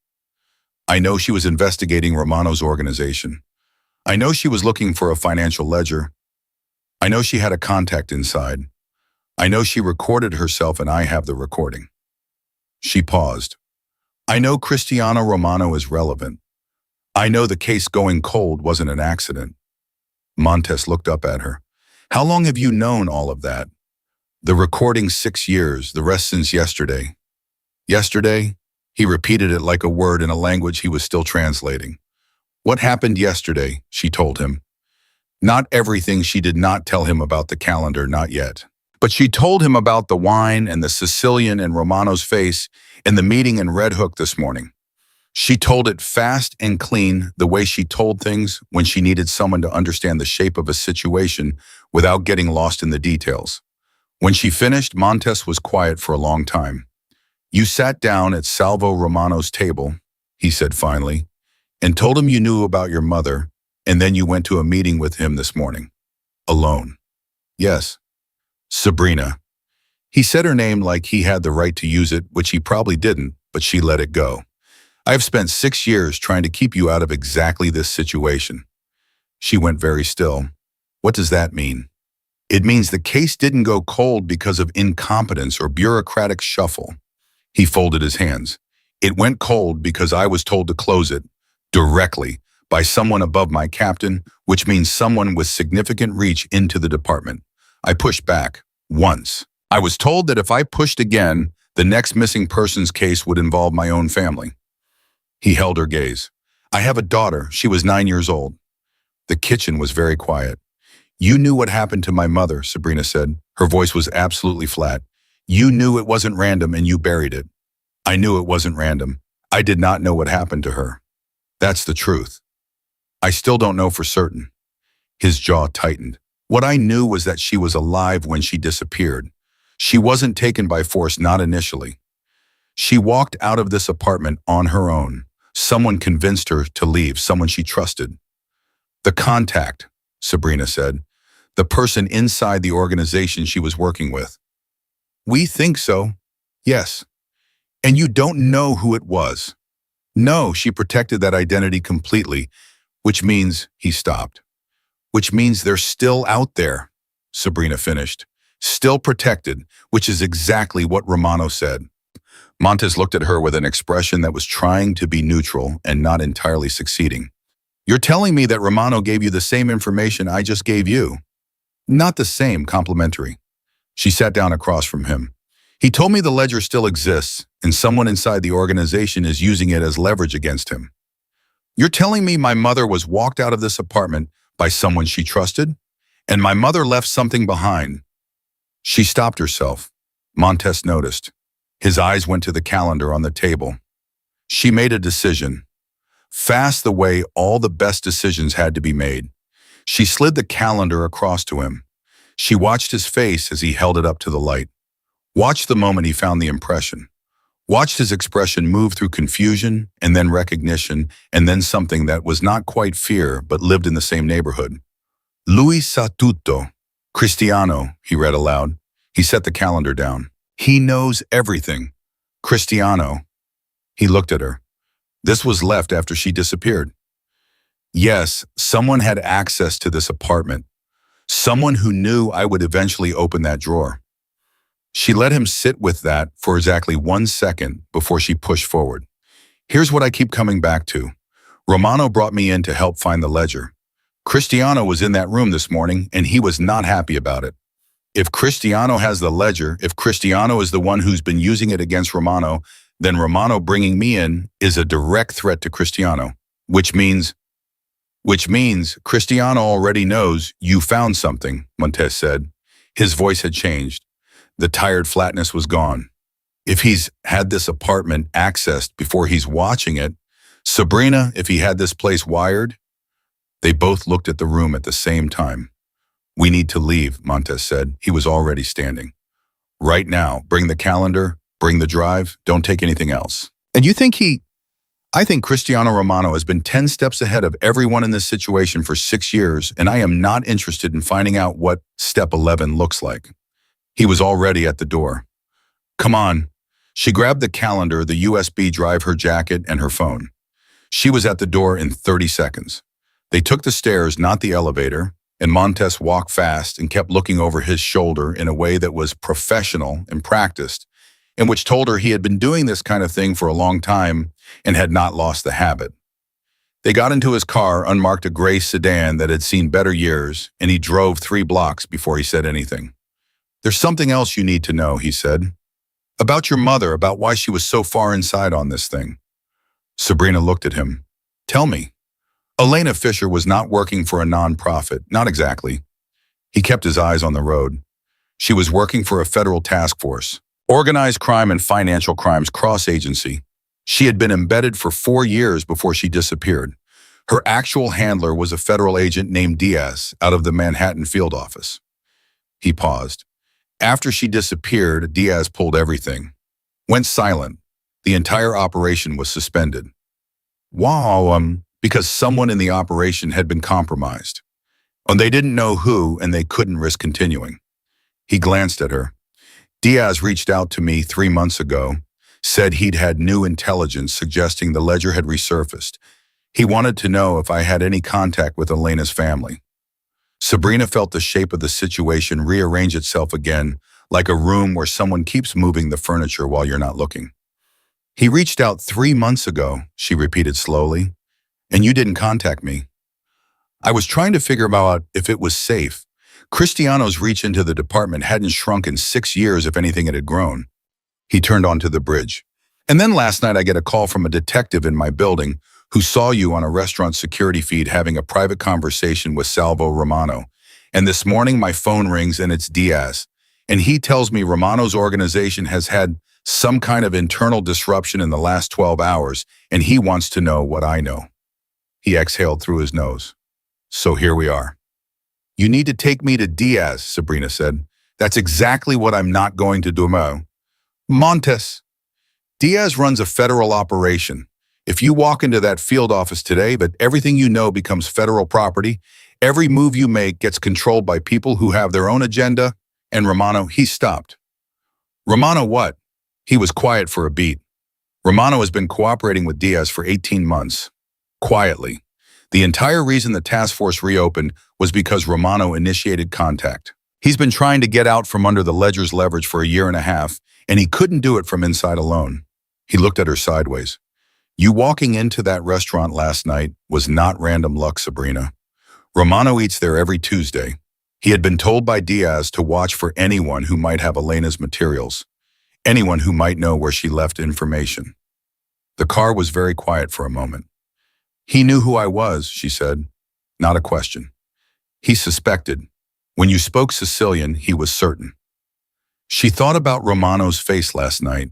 "I know she was investigating Romano's organization. I know she was looking for a financial ledger. I know she had a contact inside. I know she recorded herself and I have the recording." She paused. "I know Cristiano Romano is relevant. I know the case going cold wasn't an accident." Montes looked up at her. "How long have you known all of that?" "The recording 6 years, the rest since yesterday." "Yesterday?" He repeated it like a word in a language he was still translating. "What happened yesterday?" she told him. Not everything. She did not tell him about the calendar, not yet. But she told him about the wine and the Sicilian and Romano's face and the meeting in Red Hook this morning. She told it fast and clean, the way she told things when she needed someone to understand the shape of a situation without getting lost in the details. When she finished, Montes was quiet for a long time. "You sat down at Salvo Romano's table," he said finally, "and told him you knew about your mother, and then you went to a meeting with him this morning. Alone." "Yes." "Sabrina." He said her name like he had the right to use it, which he probably didn't, but she let it go. "I have spent 6 years trying to keep you out of exactly this situation." She went very still. "What does that mean?" "It means the case didn't go cold because of incompetence or bureaucratic shuffle." He folded his hands. "It went cold because I was told to close it, directly, by someone above my captain, which means someone with significant reach into the department. I pushed back. Once. I was told that if I pushed again, the next missing persons case would involve my own family. He held her gaze. I have a daughter. She was 9 years old. The kitchen was very quiet. You knew what happened to my mother, Sabrina said. Her voice was absolutely flat. You knew it wasn't random and you buried it. I knew it wasn't random. I did not know what happened to her. That's the truth. I still don't know for certain. His jaw tightened. What I knew was that she was alive when she disappeared. She wasn't taken by force, not initially. She walked out of this apartment on her own. Someone convinced her to leave, someone she trusted. The contact, Sabrina said. The person inside the organization she was working with. We think so. Yes. And you don't know who it was. No, she protected that identity completely, which means he stopped. Which means they're still out there, Sabrina finished. Still protected, which is exactly what Romano said. Montes looked at her with an expression that was trying to be neutral and not entirely succeeding. You're telling me that Romano gave you the same information I just gave you? Not the same, complimentary. She sat down across from him. He told me the ledger still exists, and someone inside the organization is using it as leverage against him. You're telling me my mother was walked out of this apartment by someone she trusted, and my mother left something behind. She stopped herself. Montes noticed. His eyes went to the calendar on the table. She made a decision. Fast the way all the best decisions had to be made. She slid the calendar across to him. She watched his face as he held it up to the light. Watched the moment he found the impression. Watched his expression move through confusion, and then recognition, and then something that was not quite fear, but lived in the same neighborhood. Lui sa tutto. Cristiano, he read aloud. He set the calendar down. He knows everything. Cristiano. He looked at her. This was left after she disappeared. Yes, someone had access to this apartment. Someone who knew I would eventually open that drawer. She let him sit with that for exactly 1 second before she pushed forward. Here's what I keep coming back to. Romano brought me in to help find the ledger. Cristiano was in that room this morning, and he was not happy about it. If Cristiano has the ledger, if Cristiano is the one who's been using it against Romano, then Romano bringing me in is a direct threat to Cristiano, which means Cristiano already knows you found something, Montes said. His voice had changed. The tired flatness was gone. If he's had this apartment accessed before he's watching it, Sabrina, if he had this place wired. They both looked at the room at the same time. We need to leave, Montes said. He was already standing. Right now, bring the calendar, bring the drive, don't take anything else. And you think I think Cristiano Romano has been 10 steps ahead of everyone in this situation for 6 years, and I am not interested in finding out what step 11 looks like. He was already at the door. Come on. She grabbed the calendar, the USB drive, her jacket, and her phone. She was at the door in 30 seconds. They took the stairs, not the elevator, and Montes walked fast and kept looking over his shoulder in a way that was professional and practiced, and which told her he had been doing this kind of thing for a long time and had not lost the habit. They got into his car, unmarked a gray sedan that had seen better years, and he drove 3 blocks before he said anything. There's something else you need to know, he said. About your mother, about why she was so far inside on this thing. Sabrina looked at him. Tell me. Elena Fisher was not working for a non-profit, not exactly. He kept his eyes on the road. She was working for a federal task force, organized crime and financial crimes cross-agency. She had been embedded for 4 years before she disappeared. Her actual handler was a federal agent named Diaz out of the Manhattan field office. He paused. After she disappeared, Diaz pulled everything. Went silent. The entire operation was suspended. Wow, because someone in the operation had been compromised. And they didn't know who, and they couldn't risk continuing. He glanced at her. Diaz reached out to me 3 months ago, said he'd had new intelligence suggesting the ledger had resurfaced. He wanted to know if I had any contact with Elena's family. Sabrina felt the shape of the situation rearrange itself again, like a room where someone keeps moving the furniture while you're not looking. He reached out 3 months ago, she repeated slowly. And you didn't contact me. I was trying to figure out if it was safe. Cristiano's reach into the department hadn't shrunk in 6 years, if anything it had grown. He turned onto the bridge. And then last night I get a call from a detective in my building who saw you on a restaurant security feed having a private conversation with Salvo Romano. And this morning my phone rings and it's Diaz. And he tells me Romano's organization has had some kind of internal disruption in the last 12 hours, and he wants to know what I know. He exhaled through his nose. So here we are. You need to take me to Diaz, Sabrina said. That's exactly what I'm not going to do. Montes. Diaz runs a federal operation. If you walk into that field office today, but everything you know becomes federal property, every move you make gets controlled by people who have their own agenda, and Romano, he stopped. Romano what? He was quiet for a beat. Romano has been cooperating with Diaz for 18 months. Quietly. The entire reason the task force reopened was because Romano initiated contact. He's been trying to get out from under the Ledger's leverage for a year and a half, and he couldn't do it from inside alone. He looked at her sideways. You walking into that restaurant last night was not random luck, Sabrina. Romano eats there every Tuesday. He had been told by Diaz to watch for anyone who might have Elena's materials, anyone who might know where she left information. The car was very quiet for a moment. He knew who I was, she said. Not a question. He suspected. When you spoke Sicilian, he was certain. She thought about Romano's face last night,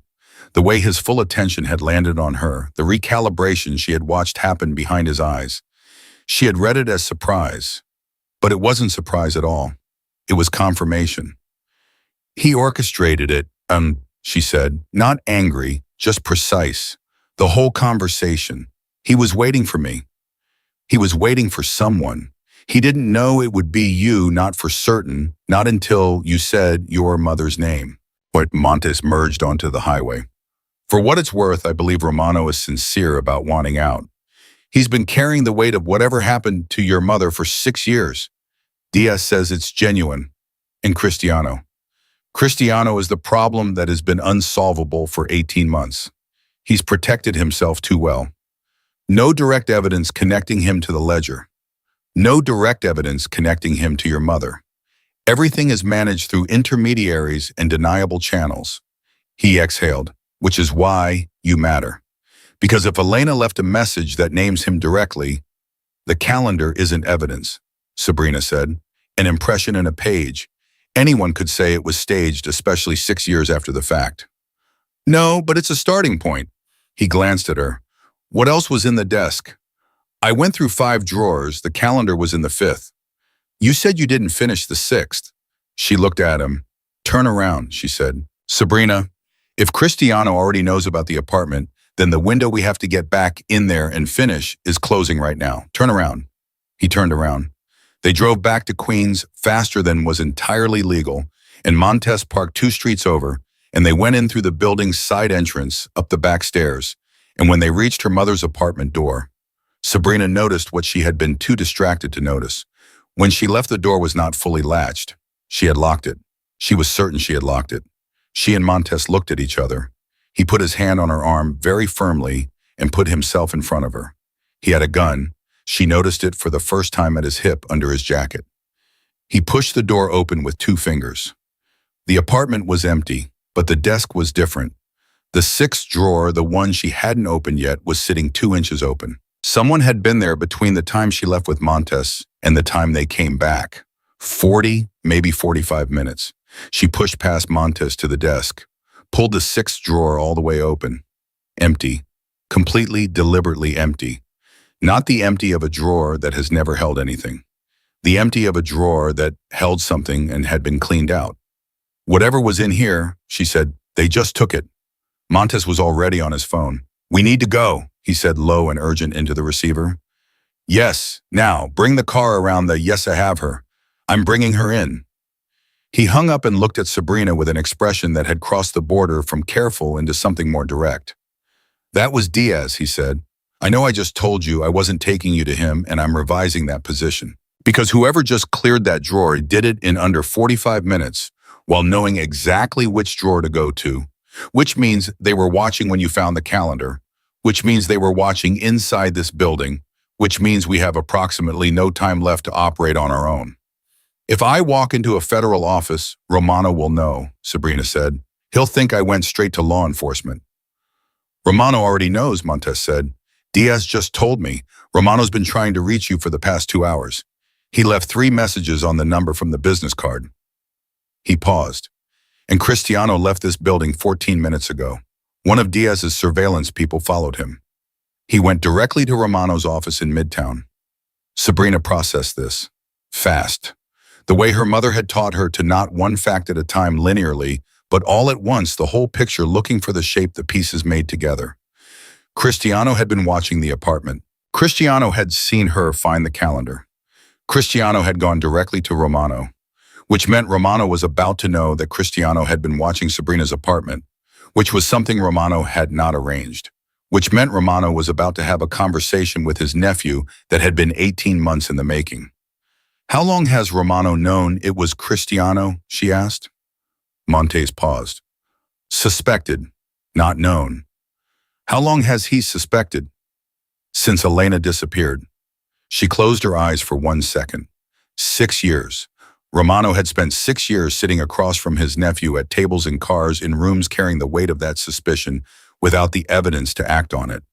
the way his full attention had landed on her, the recalibration she had watched happen behind his eyes. She had read it as surprise, but it wasn't surprise at all. It was confirmation. He orchestrated it, she said, not angry, just precise. The whole conversation. He was waiting for me. He was waiting for someone. He didn't know it would be you, not for certain, not until you said your mother's name. But Montes merged onto the highway. For what it's worth, I believe Romano is sincere about wanting out. He's been carrying the weight of whatever happened to your mother for 6 years. Diaz says it's genuine. And Cristiano. Cristiano is the problem that has been unsolvable for 18 months. He's protected himself too well. No direct evidence connecting him to the Ledger. No direct evidence connecting him to your mother. Everything is managed through intermediaries and deniable channels. He exhaled, which is why you matter. Because if Elena left a message that names him directly, the calendar isn't evidence, Sabrina said. An impression in a page. Anyone could say it was staged, especially 6 years after the fact. No, but it's a starting point. He glanced at her. What else was in the desk? I went through 5 drawers. The calendar was in the 5th. You said you didn't finish the 6th. She looked at him. Turn around, she said. Sabrina, if Cristiano already knows about the apartment, then the window we have to get back in there and finish is closing right now. Turn around. He turned around. They drove back to Queens faster than was entirely legal, and Montes parked 2 streets over, and they went in through the building's side entrance, up the back stairs, and when they reached her mother's apartment door, Sabrina noticed what she had been too distracted to notice. When she left, the door was not fully latched. She had locked it. She was certain she had locked it. She and Montes looked at each other. He put his hand on her arm very firmly and put himself in front of her. He had a gun. She noticed it for the first time at his hip under his jacket. He pushed the door open with 2 fingers. The apartment was empty, but the desk was different. The 6th drawer, the one she hadn't opened yet, was sitting 2 inches open. Someone had been there between the time she left with Montes and the time they came back. 40, maybe 45 minutes. She pushed past Montes to the desk, pulled the 6th drawer all the way open. Empty. Completely, deliberately empty. Not the empty of a drawer that has never held anything. The empty of a drawer that held something and had been cleaned out. Whatever was in here, she said, they just took it. Montes was already on his phone. We need to go, he said low and urgent into the receiver. Yes, now, bring the car around the yes, I have her. I'm bringing her in. He hung up and looked at Sabrina with an expression that had crossed the border from careful into something more direct. That was Diaz, he said. I know I just told you I wasn't taking you to him, and I'm revising that position. Because whoever just cleared that drawer did it in under 45 minutes while knowing exactly which drawer to go to, which means they were watching when you found the calendar, which means they were watching inside this building, which means we have approximately no time left to operate on our own. If I walk into a federal office, Romano will know, Sabrina said. He'll think I went straight to law enforcement. Romano already knows, Montes said. Diaz just told me. Romano's been trying to reach you for the past 2 hours. He left 3 messages on the number from the business card. He paused. And Cristiano left this building 14 minutes ago. One of Diaz's surveillance people followed him. He went directly to Romano's office in Midtown. Sabrina processed this. Fast. The way her mother had taught her to not one fact at a time linearly, but all at once, the whole picture, looking for the shape the pieces made together. Cristiano had been watching the apartment. Cristiano had seen her find the calendar. Cristiano had gone directly to Romano, which meant Romano was about to know that Cristiano had been watching Sabrina's apartment, which was something Romano had not arranged, which meant Romano was about to have a conversation with his nephew that had been 18 months in the making. How long has Romano known it was Cristiano, she asked. Montes paused. Suspected, not known. How long has he suspected? Since Elena disappeared. She closed her eyes for 1 second. 6 years. Romano had spent 6 years sitting across from his nephew at tables in cars in rooms carrying the weight of that suspicion without the evidence to act on it.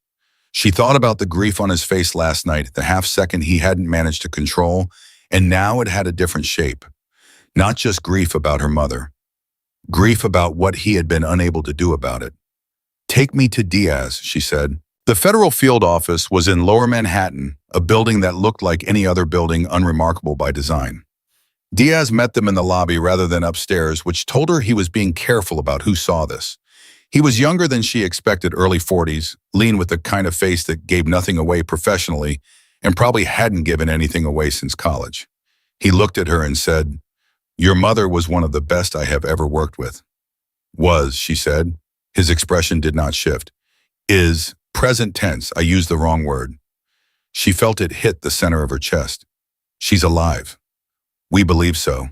She thought about the grief on his face last night, the half-second he hadn't managed to control, and now it had a different shape. Not just grief about her mother. Grief about what he had been unable to do about it. Take me to Diaz, she said. The federal field office was in Lower Manhattan, a building that looked like any other building, unremarkable by design. Diaz met them in the lobby rather than upstairs, which told her he was being careful about who saw this. He was younger than she expected, early 40s, lean with the kind of face that gave nothing away professionally and probably hadn't given anything away since college. He looked at her and said, Your mother was one of the best I have ever worked with. Was, she said. His expression did not shift. Is, present tense, I used the wrong word. She felt it hit the center of her chest. She's alive. We believe so.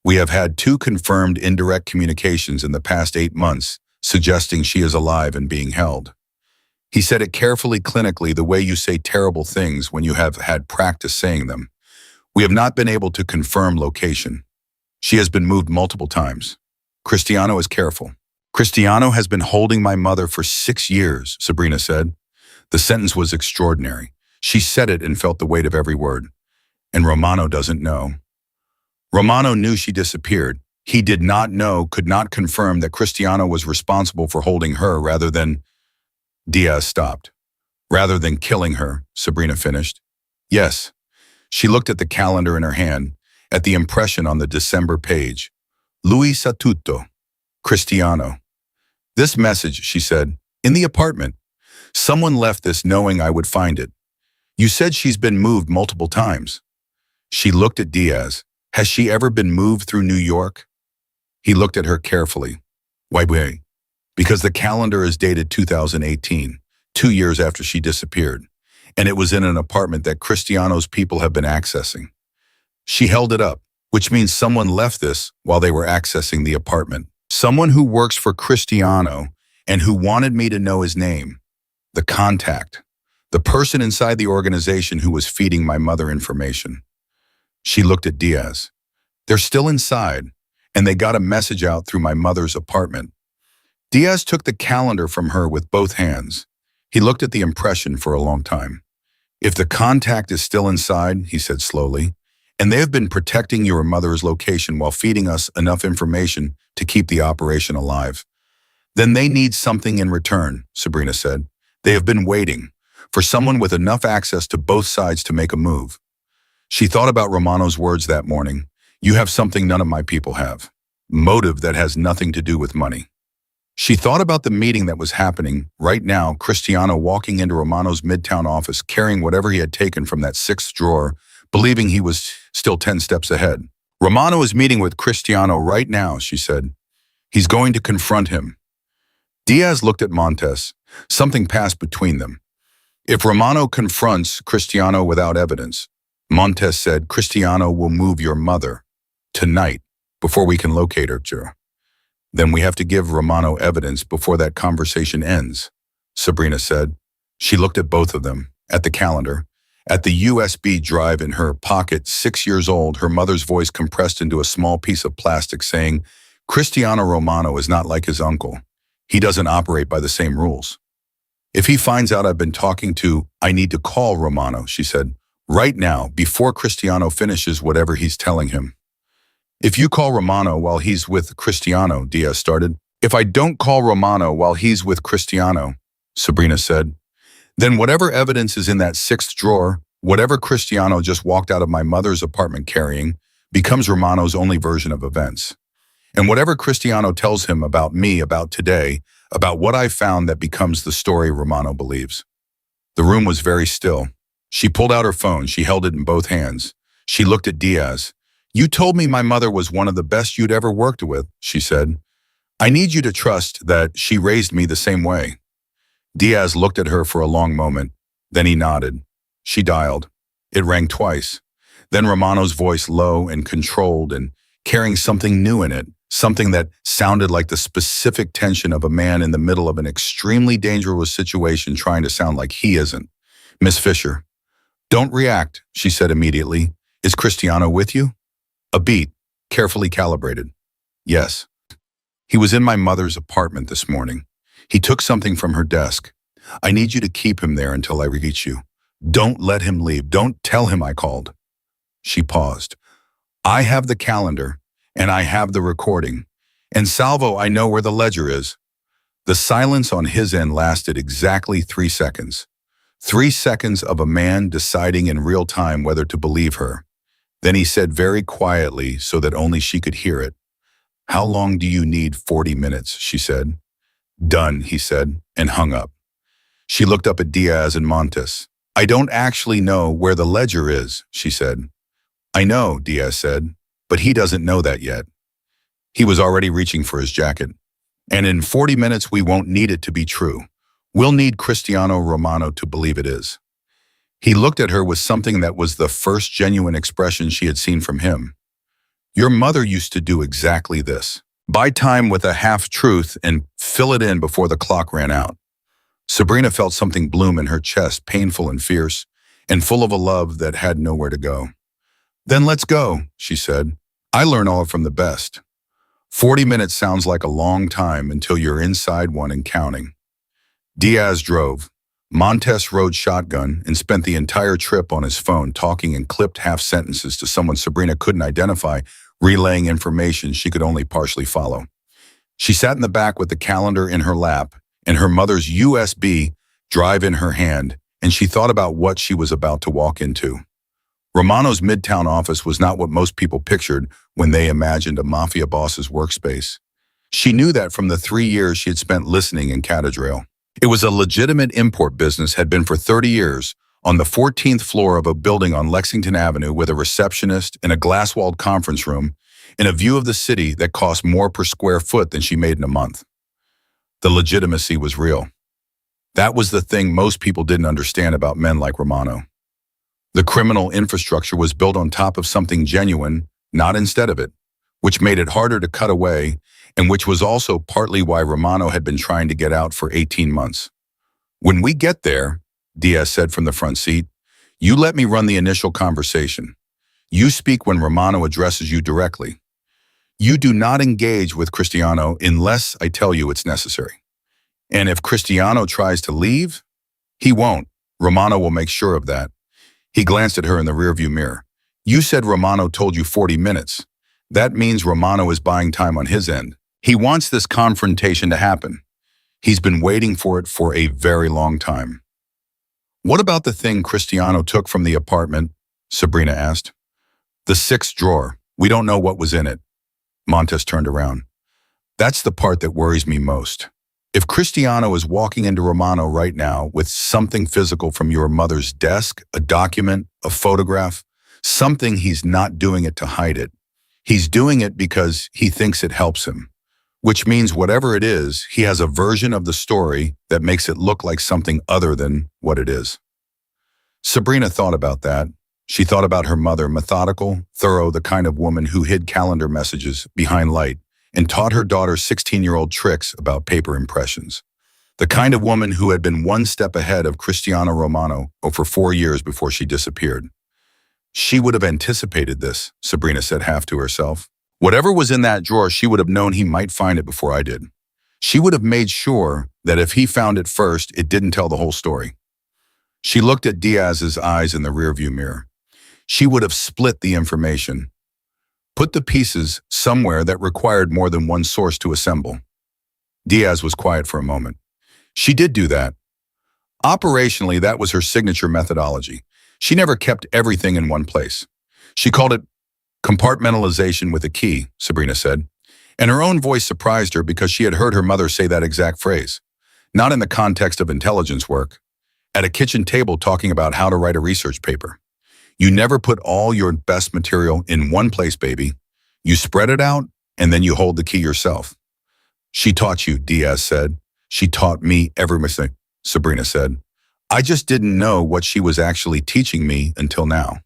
We have had 2 confirmed indirect communications in the past 8 months, suggesting she is alive and being held. He said it carefully, clinically, the way you say terrible things when you have had practice saying them. We have not been able to confirm location. She has been moved multiple times. Cristiano is careful. Cristiano has been holding my mother for 6 years, Sabrina said. The sentence was extraordinary. She said it and felt the weight of every word. And Romano doesn't know. Romano knew she disappeared. He did not know, could not confirm that Cristiano was responsible for holding her rather than... Diaz stopped. Rather than killing her, Sabrina finished. Yes. She looked at the calendar in her hand, at the impression on the December page. Lui sa tutto. Cristiano. This message, she said, in the apartment. Someone left this knowing I would find it. You said she's been moved multiple times. She looked at Diaz. Has she ever been moved through New York? He looked at her carefully. Why? Because the calendar is dated 2018, 2 years after she disappeared, and it was in an apartment that Cristiano's people have been accessing. She held it up, which means someone left this while they were accessing the apartment. Someone who works for Cristiano and who wanted me to know his name. The contact. The person inside the organization who was feeding my mother information. She looked at Diaz. They're still inside, and they got a message out through my mother's apartment. Diaz took the calendar from her with both hands. He looked at the impression for a long time. If the contact is still inside, he said slowly, and they have been protecting your mother's location while feeding us enough information to keep the operation alive, then they need something in return, Sabrina said. They have been waiting for someone with enough access to both sides to make a move. She thought about Romano's words that morning. You have something none of my people have. Motive that has nothing to do with money. She thought about the meeting that was happening right now, Cristiano walking into Romano's Midtown office carrying whatever he had taken from that 6th drawer, believing he was still 10 steps ahead. Romano is meeting with Cristiano right now, she said. He's going to confront him. Diaz looked at Montes. Something passed between them. If Romano confronts Cristiano without evidence, Montes said, Cristiano will move your mother tonight before we can locate her, Jura. Then we have to give Romano evidence before that conversation ends, Sabrina said. She looked at both of them, at the calendar, At the USB drive in her pocket, 6 years old, her mother's voice compressed into a small piece of plastic saying, Cristiano Romano is not like his uncle. He doesn't operate by the same rules. If he finds out I've been talking to, I need to call Romano, she said, right now, before Cristiano finishes whatever he's telling him. If you call Romano while he's with Cristiano, Diaz started. If I don't call Romano while he's with Cristiano, Sabrina said, then whatever evidence is in that sixth drawer, whatever Cristiano just walked out of my mother's apartment carrying, becomes Romano's only version of events. And whatever Cristiano tells him about me, about today, about what I found, that becomes the story Romano believes. The room was very still. She pulled out her phone. She held it in both hands. She looked at Diaz. You told me my mother was one of the best you'd ever worked with, she said. I need you to trust that she raised me the same way. Diaz looked at her for a long moment. Then he nodded. She dialed. It rang twice. Then Romano's voice, low and controlled and carrying something new in it, something that sounded like the specific tension of a man in the middle of an extremely dangerous situation trying to sound like he isn't. Miss Fisher. Don't react, she said immediately. Is Cristiano with you? A beat, carefully calibrated. Yes. He was in my mother's apartment this morning. He took something from her desk. I need you to keep him there until I reach you. Don't let him leave. Don't tell him I called. She paused. I have the calendar, and I have the recording. And Salvo, I know where the ledger is. The silence on his end lasted exactly 3 seconds. 3 seconds of a man deciding in real time whether to believe her. Then he said very quietly so that only she could hear it. How long do you need? 40 minutes, she said. Done, he said, and hung up. She looked up at Diaz and Montes. I don't actually know where the ledger is, she said. I know, Diaz said, but he doesn't know that yet. He was already reaching for his jacket. And in 40 minutes, we won't need it to be true. We'll need Cristiano Romano to believe it is. He looked at her with something that was the first genuine expression she had seen from him. Your mother used to do exactly this. Buy time with a half-truth and fill it in before the clock ran out. Sabrina felt something bloom in her chest, painful and fierce, and full of a love that had nowhere to go. Then let's go, she said. I learn all from the best. 40 minutes sounds like a long time until you're inside one and counting. Diaz drove. Montes rode shotgun and spent the entire trip on his phone talking in clipped half-sentences to someone Sabrina couldn't identify, relaying information she could only partially follow. She sat in the back with the calendar in her lap and her mother's USB drive in her hand, and she thought about what she was about to walk into. Romano's midtown office was not what most people pictured when they imagined a mafia boss's workspace. She knew that from the 3 years she had spent listening in Catedral. It was a legitimate import business, had been for 30 years, on the 14th floor of a building on Lexington Avenue with a receptionist and a glass-walled conference room and a view of the city that cost more per square foot than she made in a month. The legitimacy was real. That was the thing most people didn't understand about men like Romano. The criminal infrastructure was built on top of something genuine, not instead of it, which made it harder to cut away, and which was also partly why Romano had been trying to get out for 18 months. When we get there, Diaz said from the front seat, you let me run the initial conversation. You speak when Romano addresses you directly. You do not engage with Cristiano unless I tell you it's necessary. And if Cristiano tries to leave, he won't. Romano will make sure of that. He glanced at her in the rearview mirror. You said Romano told you 40 minutes. That means Romano is buying time on his end. He wants this confrontation to happen. He's been waiting for it for a very long time. What about the thing Cristiano took from the apartment? Sabrina asked. The 6th drawer. We don't know what was in it. Montes turned around. That's the part that worries me most. If Cristiano is walking into Romano right now with something physical from your mother's desk, a document, a photograph, something, he's not doing it to hide it. He's doing it because he thinks it helps him, which means whatever it is, he has a version of the story that makes it look like something other than what it is. Sabrina thought about that. She thought about her mother, methodical, thorough, the kind of woman who hid calendar messages behind light and taught her daughter 16-year-old tricks about paper impressions. The kind of woman who had been one step ahead of Cristiano Romano for 4 years before she disappeared. She would have anticipated this, Sabrina said half to herself. Whatever was in that drawer, she would have known he might find it before I did. She would have made sure that if he found it first, it didn't tell the whole story. She looked at Diaz's eyes in the rearview mirror. She would have split the information, put the pieces somewhere that required more than one source to assemble. Diaz was quiet for a moment. She did do that. Operationally, that was her signature methodology. She never kept everything in one place. She called it compartmentalization with a key, Sabrina said. And her own voice surprised her because she had heard her mother say that exact phrase. Not in the context of intelligence work. At a kitchen table talking about how to write a research paper. You never put all your best material in one place, baby. You spread it out, and then you hold the key yourself. She taught you, Diaz said. She taught me everything, Sabrina said. I just didn't know what she was actually teaching me until now.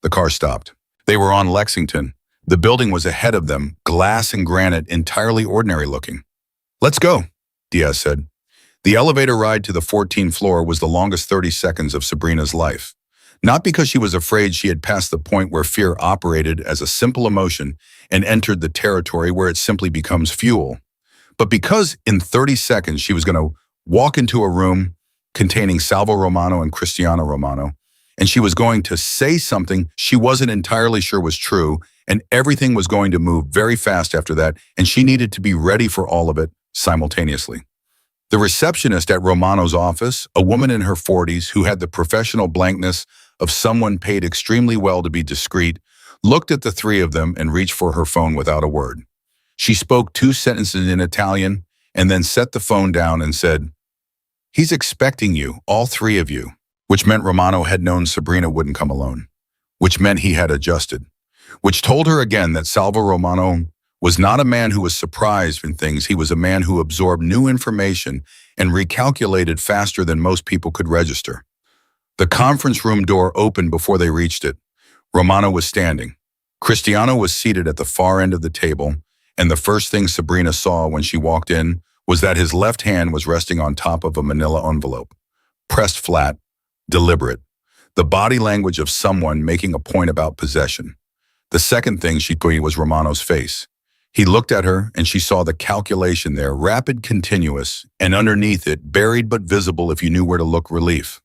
The car stopped. They were on Lexington. The building was ahead of them, glass and granite, entirely ordinary looking. Let's go, Diaz said. The elevator ride to the 14th floor was the longest 30 seconds of Sabrina's life. Not because she was afraid she had passed the point where fear operated as a simple emotion and entered the territory where it simply becomes fuel, but because in 30 seconds she was going to walk into a room containing Salvo Romano and Cristiano Romano, and she was going to say something she wasn't entirely sure was true, and everything was going to move very fast after that, and she needed to be ready for all of it simultaneously. The receptionist at Romano's office, a woman in her 40s who had the professional blankness of someone paid extremely well to be discreet, looked at the three of them and reached for her phone without a word. She spoke 2 sentences in Italian and then set the phone down and said, "He's expecting you, all 3 of you," which meant Romano had known Sabrina wouldn't come alone, which meant he had adjusted, which told her again that Salvo Romano was not a man who was surprised in things. He was a man who absorbed new information and recalculated faster than most people could register. The conference room door opened before they reached it. Romano was standing. Cristiano was seated at the far end of the table, and the first thing Sabrina saw when she walked in was that his left hand was resting on top of a manila envelope, pressed flat, deliberate, the body language of someone making a point about possession. The second thing she saw was Romano's face. He looked at her, and she saw the calculation there, rapid, continuous, and underneath it, buried but visible if you knew where to look, relief.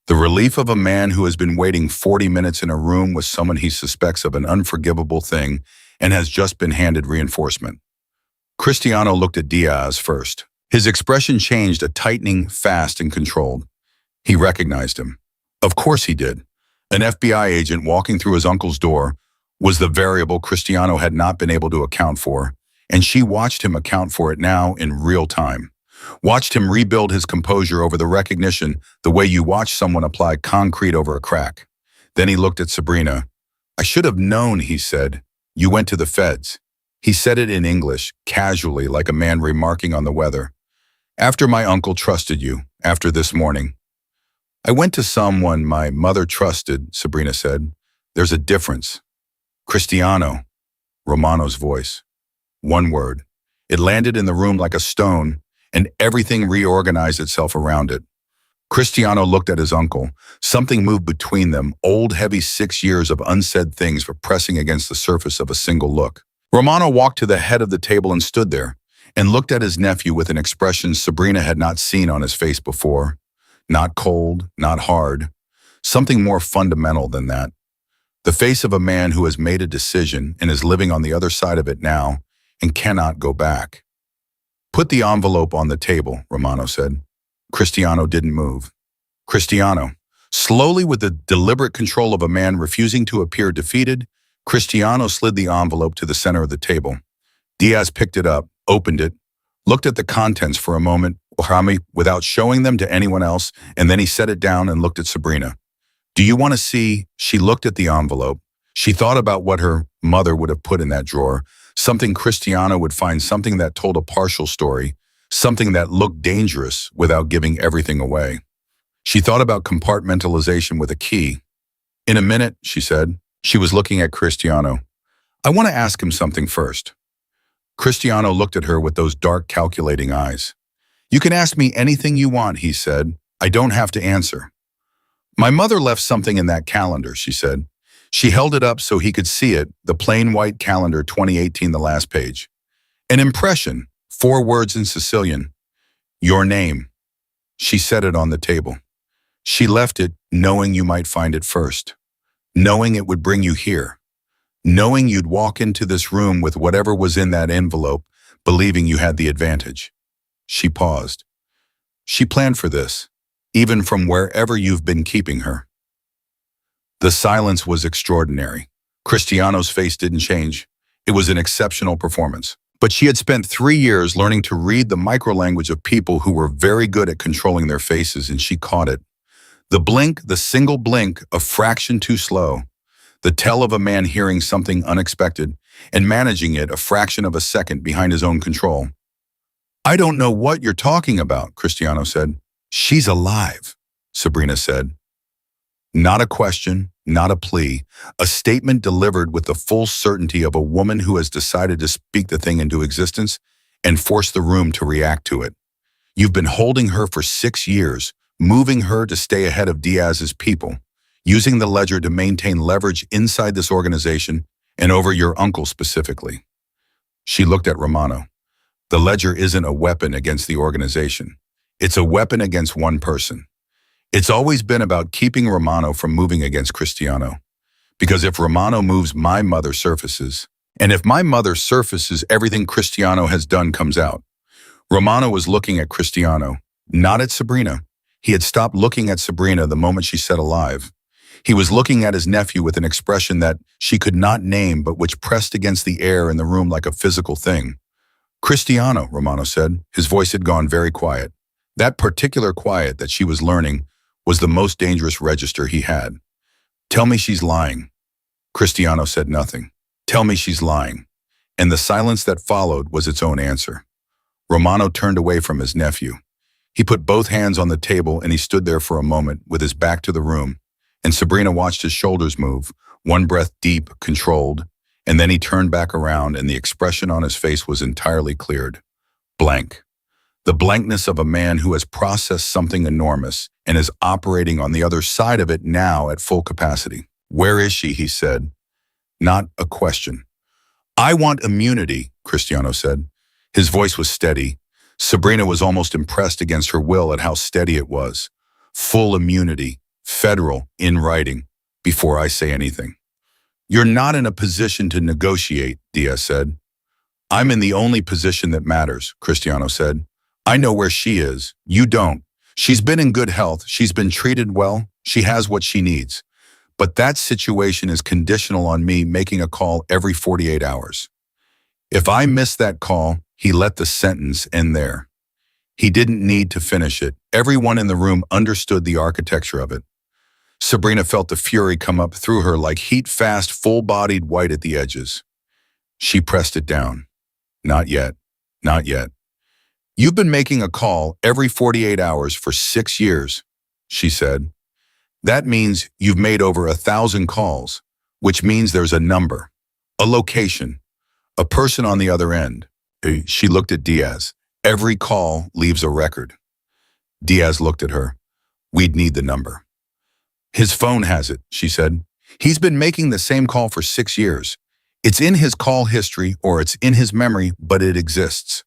The relief of a man who has been waiting 40 minutes in a room with someone he suspects of an unforgivable thing and has just been handed reinforcement. Cristiano looked at Diaz first. His expression changed, a tightening, fast and controlled. He recognized him. Of course he did. An FBI agent walking through his uncle's door was the variable Cristiano had not been able to account for, and she watched him account for it now in real time. Watched him rebuild his composure over the recognition, the way you watch someone apply concrete over a crack. Then he looked at Sabrina. "I should have known," he said. "You went to the feds." He said it in English, casually, like a man remarking on the weather. "After my uncle trusted you, after this morning." "I went to someone my mother trusted," Sabrina said. "There's a difference." "Cristiano," Romano's voice. One word. It landed in the room like a stone, and everything reorganized itself around it. Cristiano looked at his uncle. Something moved between them, old, heavy 6 years of unsaid things were pressing against the surface of a single look. Romano walked to the head of the table and stood there, and looked at his nephew with an expression Sabrina had not seen on his face before. Not cold, not hard. Something more fundamental than that. The face of a man who has made a decision and is living on the other side of it now and cannot go back. "Put the envelope on the table," Romano said. Cristiano didn't move. Cristiano, slowly with the deliberate control of a man refusing to appear defeated, Cristiano slid the envelope to the center of the table. Diaz picked it up, opened it, looked at the contents for a moment, without showing them to anyone else, and then he set it down and looked at Sabrina. "Do you want to see?" She looked at the envelope. She thought about what her mother would have put in that drawer, something Cristiano would find, something that told a partial story, something that looked dangerous without giving everything away. She thought about compartmentalization with a key. "In a minute," she said. She was looking at Cristiano. "I want to ask him something first." Cristiano looked at her with those dark, calculating eyes. You can ask me anything you want, he said. I don't have to answer. My mother left something in that calendar, she said. She held it up so he could see it, the plain white calendar 2018, the last page. An impression, 4 words in Sicilian. Your name. She set it on the table. She left it knowing you might find it first, knowing it would bring you here, knowing you'd walk into this room with whatever was in that envelope, believing you had the advantage. She paused. She planned for this, even from wherever you've been keeping her. The silence was extraordinary. Cristiano's face didn't change. It was an exceptional performance. But she had spent 3 years learning to read the microlanguage of people who were very good at controlling their faces, and she caught it. The blink, the single blink, a fraction too slow. The tell of a man hearing something unexpected and managing it a fraction of a second behind his own control. I don't know what you're talking about, Cristiano said. She's alive, Sabrina said. Not a question, not a plea, a statement delivered with the full certainty of a woman who has decided to speak the thing into existence and force the room to react to it. You've been holding her for 6 years, moving her to stay ahead of Diaz's people, using the ledger to maintain leverage inside this organization and over your uncle specifically. She looked at Romano. The ledger isn't a weapon against the organization. It's a weapon against one person. It's always been about keeping Romano from moving against Cristiano. Because if Romano moves, my mother surfaces. And if my mother surfaces, everything Cristiano has done comes out. Romano was looking at Cristiano, not at Sabrina. He had stopped looking at Sabrina the moment she said alive. He was looking at his nephew with an expression that she could not name but which pressed against the air in the room like a physical thing. Cristiano, Romano said. His voice had gone very quiet. That particular quiet that she was learning was the most dangerous register he had. Tell me she's lying. Cristiano said nothing. Tell me she's lying. And the silence that followed was its own answer. Romano turned away from his nephew. He put both hands on the table and he stood there for a moment with his back to the room, and Sabrina watched his shoulders move, one breath deep, controlled, and then he turned back around and the expression on his face was entirely cleared. Blank. The blankness of a man who has processed something enormous and is operating on the other side of it now at full capacity. Where is she, he said. Not a question. I want immunity, Cristiano said. His voice was steady. Sabrina was almost impressed against her will at how steady it was. Full immunity, federal, in writing, before I say anything. You're not in a position to negotiate, Diaz said. I'm in the only position that matters, Cristiano said. I know where she is. You don't. She's been in good health. She's been treated well. She has what she needs. But that situation is conditional on me making a call every 48 hours. If I miss that call, he let the sentence end there. He didn't need to finish it. Everyone in the room understood the architecture of it. Sabrina felt the fury come up through her like heat-fast, full-bodied white at the edges. She pressed it down. Not yet. Not yet. You've been making a call every 48 hours for 6 years, she said. That means you've made over 1,000 calls, which means there's a number, a location, a person on the other end. She looked at Diaz. Every call leaves a record. Diaz looked at her. We'd need the number. His phone has it, she said. He's been making the same call for 6 years. It's in his call history or it's in his memory, but it exists.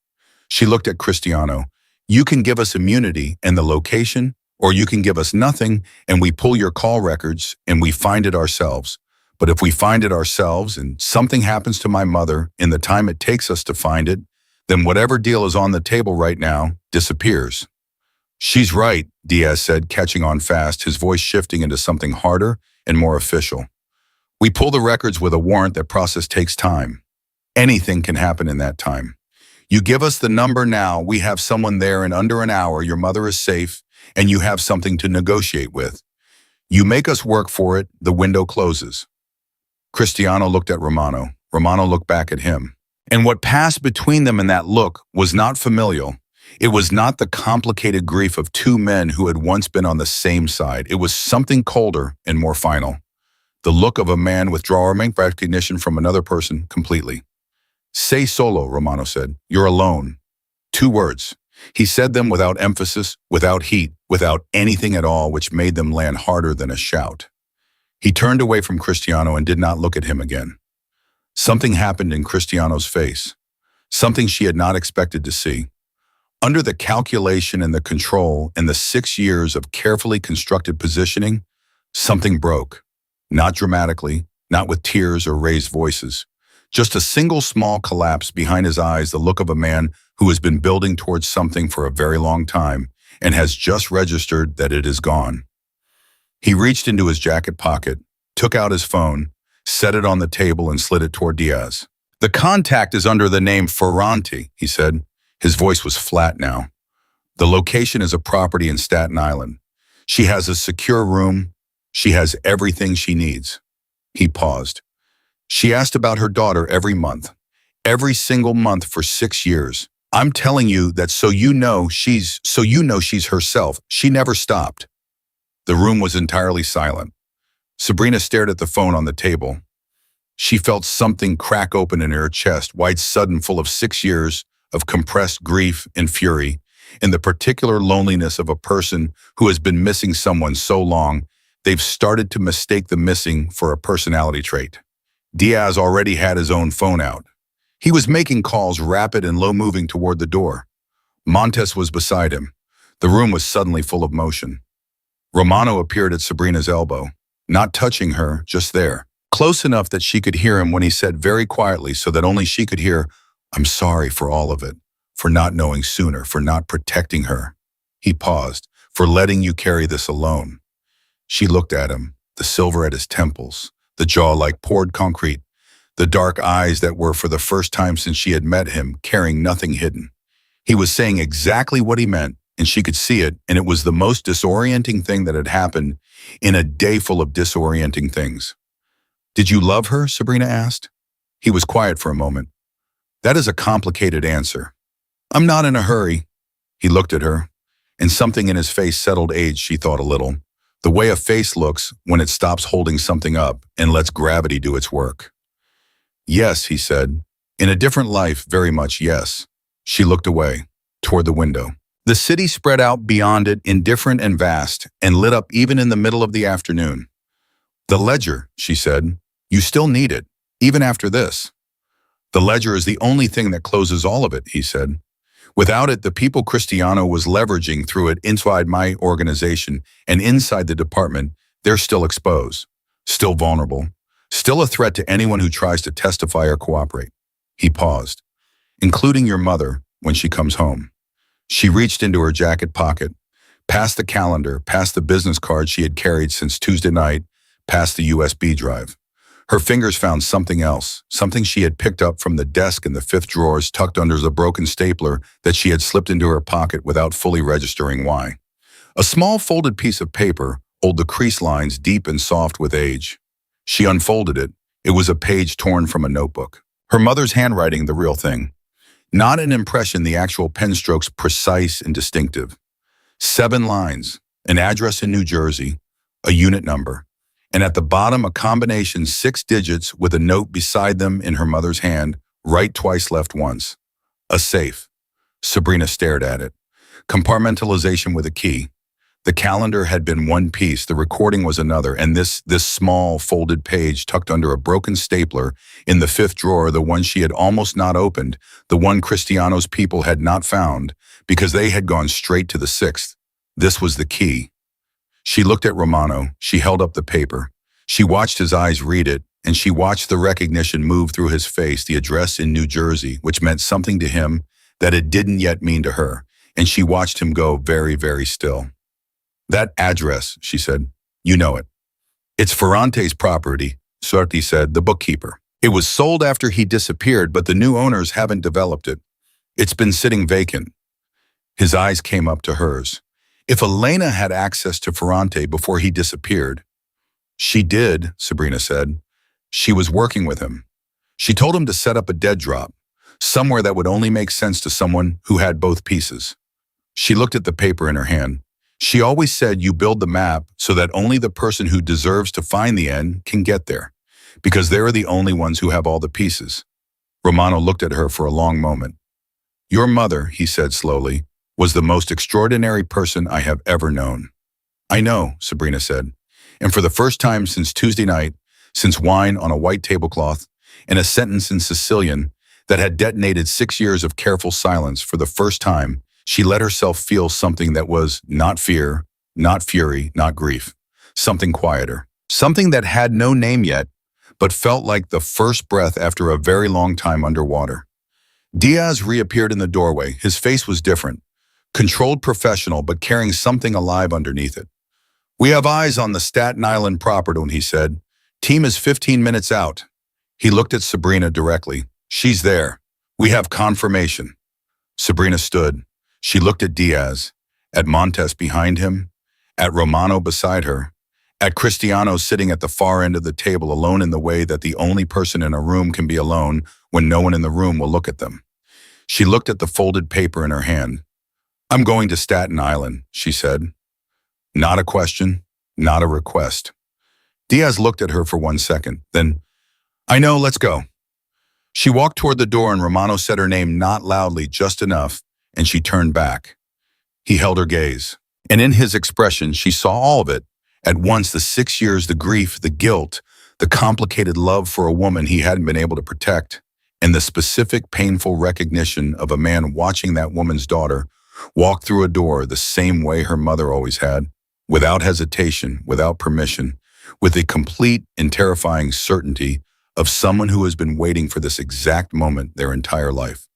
She looked at Cristiano. You can give us immunity and the location, or you can give us nothing and we pull your call records and we find it ourselves. But if we find it ourselves and something happens to my mother in the time it takes us to find it, then whatever deal is on the table right now disappears. She's right, Diaz said, catching on fast, his voice shifting into something harder and more official. We pull the records with a warrant. That process takes time. Anything can happen in that time. You give us the number now, we have someone there in under an hour, your mother is safe, and you have something to negotiate with. You make us work for it, the window closes. Cristiano looked at Romano. Romano looked back at him. And what passed between them in that look was not familial. It was not the complicated grief of two men who had once been on the same side. It was something colder and more final. The look of a man withdrawing recognition from another person completely. Say solo, Romano said. You're alone. 2 words. He said them without emphasis, without heat, without anything at all, which made them land harder than a shout. He turned away from Cristiano and did not look at him again. Something happened in Cristiano's face, something she had not expected to see. Under the calculation and the control and the 6 years of carefully constructed positioning, something broke. Not dramatically, not with tears or raised voices. Just a single small collapse behind his eyes, the look of a man who has been building towards something for a very long time and has just registered that it is gone. He reached into his jacket pocket, took out his phone, set it on the table and slid it toward Diaz. "The contact is under the name Ferranti," he said. His voice was flat now. "The location is a property in Staten Island. She has a secure room. She has everything she needs." He paused. "She asked about her daughter every month. Every single month for 6 years. I'm telling you that so you know she's herself. She never stopped." The room was entirely silent. Sabrina stared at the phone on the table. She felt something crack open in her chest, wide sudden, full of 6 years of compressed grief and fury, and the particular loneliness of a person who has been missing someone so long, they've started to mistake the missing for a personality trait. Diaz already had his own phone out. He was making calls, rapid and low-moving, toward the door. Montes was beside him. The room was suddenly full of motion. Romano appeared at Sabrina's elbow, not touching her, just there, close enough that she could hear him when he said very quietly, so that only she could hear, "I'm sorry for all of it, for not knowing sooner, for not protecting her." He paused, "For letting you carry this alone." She looked at him, the silver at his temples, the jaw like poured concrete, the dark eyes that were, for the first time since she had met him, carrying nothing hidden. He was saying exactly what he meant, and she could see it, and it was the most disorienting thing that had happened in a day full of disorienting things. "Did you love her?" Sabrina asked. He was quiet for a moment. "That is a complicated answer. I'm not in a hurry." He looked at her, and something in his face settled age, she thought, a little. The way a face looks when it stops holding something up and lets gravity do its work. "Yes," he said. "In a different life, very much yes." She looked away, toward the window. The city spread out beyond it, indifferent and vast, and lit up even in the middle of the afternoon. "The ledger," she said. "You still need it, even after this." "The ledger is the only thing that closes all of it," he said. "Without it, the people Cristiano was leveraging through it inside my organization and inside the department, they're still exposed, still vulnerable, still a threat to anyone who tries to testify or cooperate." He paused. "Including your mother when she comes home." She reached into her jacket pocket, past the calendar, past the business card she had carried since Tuesday night, past the USB drive. Her fingers found something else, something she had picked up from the desk in the 5th drawer, tucked under the broken stapler that she had slipped into her pocket without fully registering why. A small folded piece of paper, old, the crease lines deep and soft with age. She unfolded it. It was a page torn from a notebook. Her mother's handwriting, the real thing. Not an impression, the actual pen strokes precise and distinctive. 7 lines, an address in New Jersey, a unit number, and at the bottom a combination 6 digits with a note beside them in her mother's hand, right twice, left once. A safe. Sabrina stared at it. Compartmentalization with a key. The calendar had been one piece, the recording was another, and this small folded page tucked under a broken stapler in the 5th drawer, the one she had almost not opened, the one Cristiano's people had not found, because they had gone straight to the 6th. This was the key. She looked at Romano. She held up the paper. She watched his eyes read it, and she watched the recognition move through his face, the address in New Jersey, which meant something to him that it didn't yet mean to her, and she watched him go very, very still. "That address," she said, "you know it. It's Ferrante's property," Sorti said, the bookkeeper. "It was sold after he disappeared, but the new owners haven't developed it. It's been sitting vacant." His eyes came up to hers. If Elena had access to Ferrante before he disappeared. She did, Sabrina said. She was working with him. She told him to set up a dead drop, somewhere that would only make sense to someone who had both pieces. She looked at the paper in her hand. She always said you build the map so that only the person who deserves to find the end can get there, because they're the only ones who have all the pieces. Romano looked at her for a long moment. "Your mother," he said slowly, was the most extraordinary person I have ever known. I know, Sabrina said. And for the first time since Tuesday night, since wine on a white tablecloth, and a sentence in Sicilian that had detonated 6 years of careful silence, for the first time, she let herself feel something that was not fear, not fury, not grief. Something quieter. Something that had no name yet, but felt like the first breath after a very long time underwater. Diaz reappeared in the doorway. His face was different. Controlled, professional, but carrying something alive underneath it. "We have eyes on the Staten Island property," he said. "Team is 15 minutes out." He looked at Sabrina directly. "She's there. We have confirmation." Sabrina stood. She looked at Diaz, at Montes behind him, at Romano beside her, at Cristiano sitting at the far end of the table alone in the way that the only person in a room can be alone when no one in the room will look at them. She looked at the folded paper in her hand. "I'm going to Staten Island," she said. Not a question, not a request. Diaz looked at her for 1 second, then, "I know, let's go." She walked toward the door and Romano said her name not loudly, just enough, and she turned back. He held her gaze, and in his expression she saw all of it. At once, the 6 years, the grief, the guilt, the complicated love for a woman he hadn't been able to protect, and the specific, painful recognition of a man watching that woman's daughter walk through a door the same way her mother always had, without hesitation, without permission, with the complete and terrifying certainty of someone who has been waiting for this exact moment their entire life.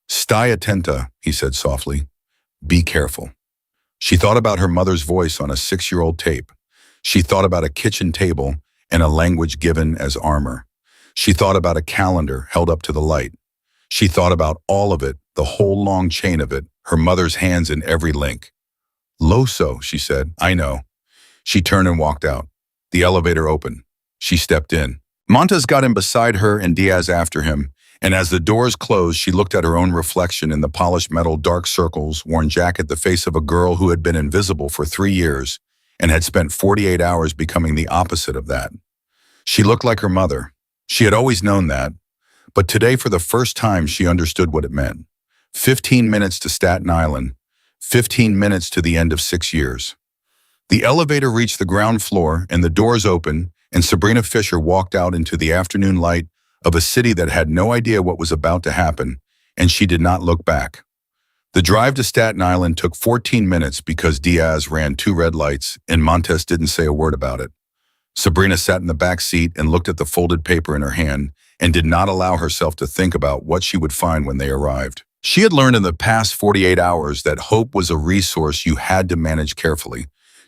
"Stai attenta," he said softly. "Be careful." She thought about her mother's voice on a 6-year-old tape. She thought about a kitchen table and a language given as armor. She thought about a calendar held up to the light. She thought about all of it, the whole long chain of it, her mother's hands in every link. "Lo so," she said. "I know." She turned and walked out. The elevator opened. She stepped in. Montes got in beside her and Diaz after him, and as the doors closed, she looked at her own reflection in the polished metal dark circles, worn jacket, the face of a girl who had been invisible for 3 years and had spent 48 hours becoming the opposite of that. She looked like her mother. She had always known that, but today for the first time she understood what it meant. 15 minutes to Staten Island, 15 minutes to the end of 6 years. The elevator reached the ground floor and the doors opened, and Sabrina Fisher walked out into the afternoon light of a city that had no idea what was about to happen, and she did not look back. The drive to Staten Island took 14 minutes because Diaz ran 2 red lights and Montes didn't say a word about it. Sabrina sat in the back seat and looked at the folded paper in her hand and did not allow herself to think about what she would find when they arrived. She had learned in the past 48 hours that hope was a resource you had to manage carefully.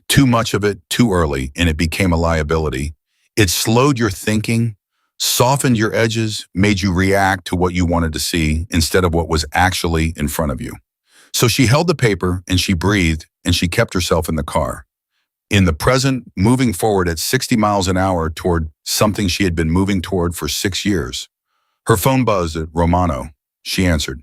Too much of it, too early, and it became a liability. It slowed your thinking, softened your edges, made you react to what you wanted to see instead of what was actually in front of you. So she held the paper and she breathed and she kept herself in the car. In the present, moving forward at 60 miles an hour toward something she had been moving toward for 6 years. Her phone buzzed at Romano. She answered.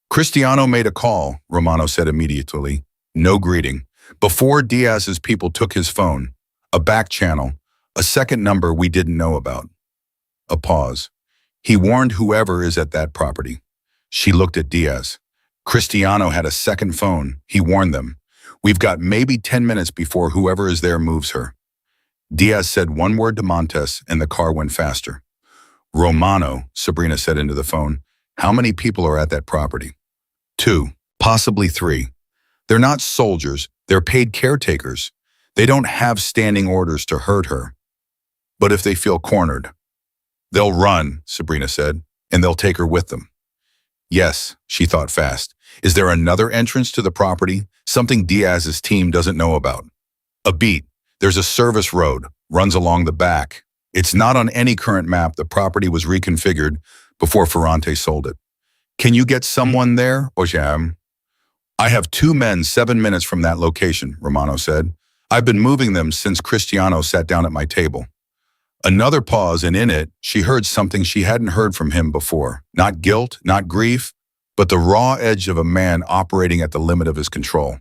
"Cristiano made a call," Romano said immediately. No greeting. Before Diaz's people took his phone, a back channel, a second number we didn't know about. A pause. "He warned whoever is at that property." She looked at Diaz. "Cristiano had a second phone. He warned them. We've got maybe 10 minutes before whoever is there moves her." Diaz said one word to Montes and the car went faster. "Romano," Sabrina said into the phone, "how many people are at that property?" 2, possibly 3. They're not soldiers. They're paid caretakers. They don't have standing orders to hurt her. But if they feel cornered, they'll run, Sabrina said, and they'll take her with them. Yes, she thought fast. Is there another entrance to the property? Something Diaz's team doesn't know about. A beat. There's a service road, runs along the back. It's not on any current map. The property was reconfigured before Ferrante sold it. Can you get someone there, Ojam? I have 2 men 7 minutes from that location, Romano said. I've been moving them since Cristiano sat down at my table. Another pause, and in it, she heard something she hadn't heard from him before. Not guilt, not grief, but the raw edge of a man operating at the limit of his control.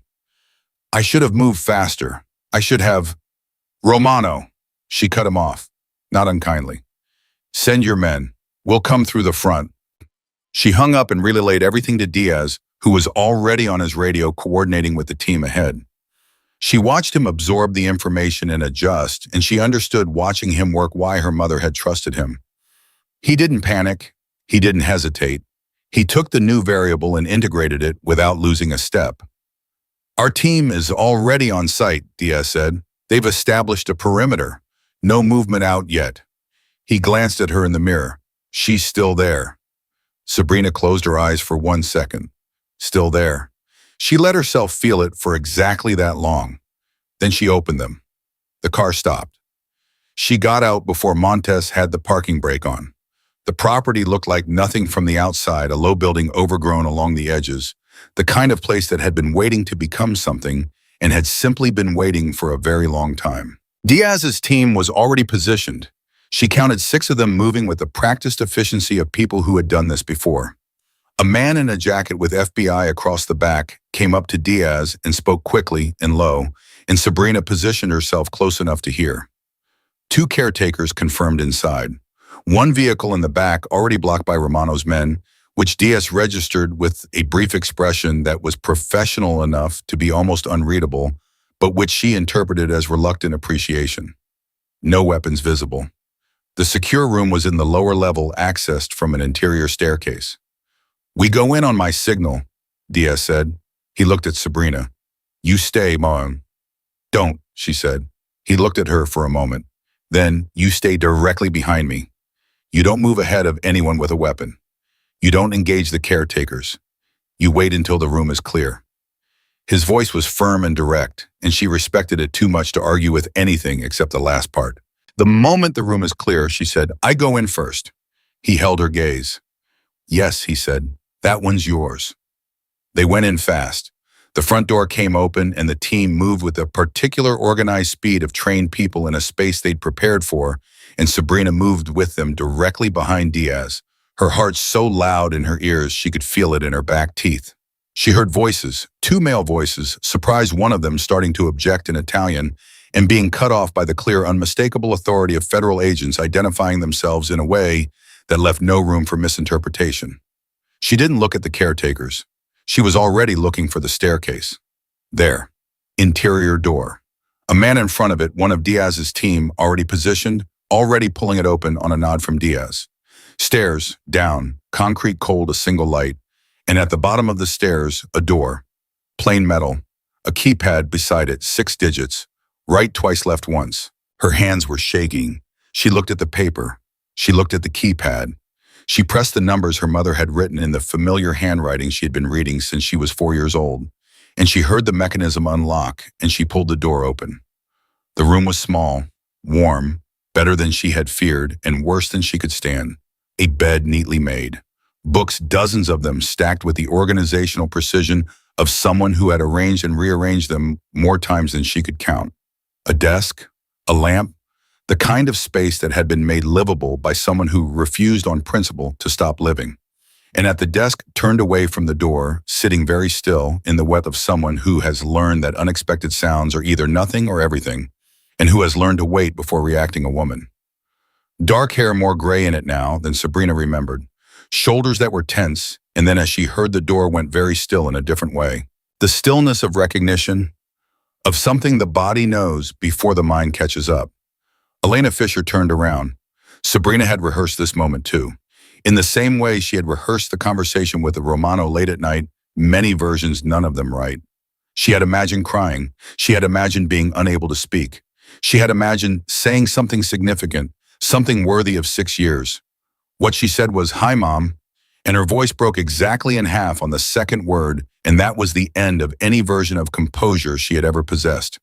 I should have moved faster. I should have... Romano, she cut him off, not unkindly. Send your men. We'll come through the front. She hung up and relayed everything to Diaz, who was already on his radio coordinating with the team ahead. She watched him absorb the information and adjust, and she understood watching him work why her mother had trusted him. He didn't panic. He didn't hesitate. He took the new variable and integrated it without losing a step. Our team is already on site, Diaz said. They've established a perimeter. No movement out yet. He glanced at her in the mirror. She's still there. Sabrina closed her eyes for 1 second. Still there. She let herself feel it for exactly that long. Then she opened them. The car stopped. She got out before Montes had the parking brake on. The property looked like nothing from the outside, a low building overgrown along the edges, the kind of place that had been waiting to become something and had simply been waiting for a very long time. Diaz's team was already positioned. She counted 6 of them moving with the practiced efficiency of people who had done this before. A man in a jacket with FBI across the back came up to Diaz and spoke quickly and low, and Sabrina positioned herself close enough to hear. 2 caretakers confirmed inside. 1 vehicle in the back already blocked by Romano's men, which Diaz registered with a brief expression that was professional enough to be almost unreadable, but which she interpreted as reluctant appreciation. No weapons visible. The secure room was in the lower level, accessed from an interior staircase. "We go in on my signal," Diaz said. He looked at Sabrina. "You stay, Mom." "Don't," she said. He looked at her for a moment. "Then you stay directly behind me. You don't move ahead of anyone with a weapon. You don't engage the caretakers. You wait until the room is clear." His voice was firm and direct, and she respected it too much to argue with anything except the last part. "The moment the room is clear," she said, "I go in first." He held her gaze. "Yes," he said, "that one's yours." They went in fast. The front door came open, and the team moved with a particular organized speed of trained people in a space they'd prepared for, and Sabrina moved with them directly behind Diaz, her heart so loud in her ears she could feel it in her back teeth. She heard voices, 2 male voices, surprised one of them starting to object in Italian and being cut off by the clear, unmistakable authority of federal agents identifying themselves in a way that left no room for misinterpretation. She didn't look at the caretakers. She was already looking for the staircase. There. Interior door. A man in front of it, one of Diaz's team, already positioned, already pulling it open on a nod from Diaz. Stairs, down, concrete cold, a single light, and at the bottom of the stairs, a door. Plain metal. A keypad beside it, 6 digits. Right twice, left once. Her hands were shaking. She looked at the paper. She looked at the keypad. She pressed the numbers her mother had written in the familiar handwriting she had been reading since she was 4 years old, and she heard the mechanism unlock, and she pulled the door open. The room was small, warm, better than she had feared, and worse than she could stand. A bed neatly made. Books, dozens of them, stacked with the organizational precision of someone who had arranged and rearranged them more times than she could count. A desk, a lamp, the kind of space that had been made livable by someone who refused on principle to stop living. And at the desk, turned away from the door, sitting very still in the web of someone who has learned that unexpected sounds are either nothing or everything, and who has learned to wait before reacting, a woman. Dark hair, more gray in it now than Sabrina remembered. Shoulders that were tense, and then as she heard the door went very still in a different way. The stillness of recognition, of something the body knows before the mind catches up. Elena Fisher turned around. Sabrina had rehearsed this moment too. In the same way she had rehearsed the conversation with the Romano late at night, many versions, none of them right. She had imagined crying. She had imagined being unable to speak. She had imagined saying something significant, something worthy of 6 years. What she said was, "Hi, Mom," and her voice broke exactly in half on the second word, and that was the end of any version of composure she had ever possessed.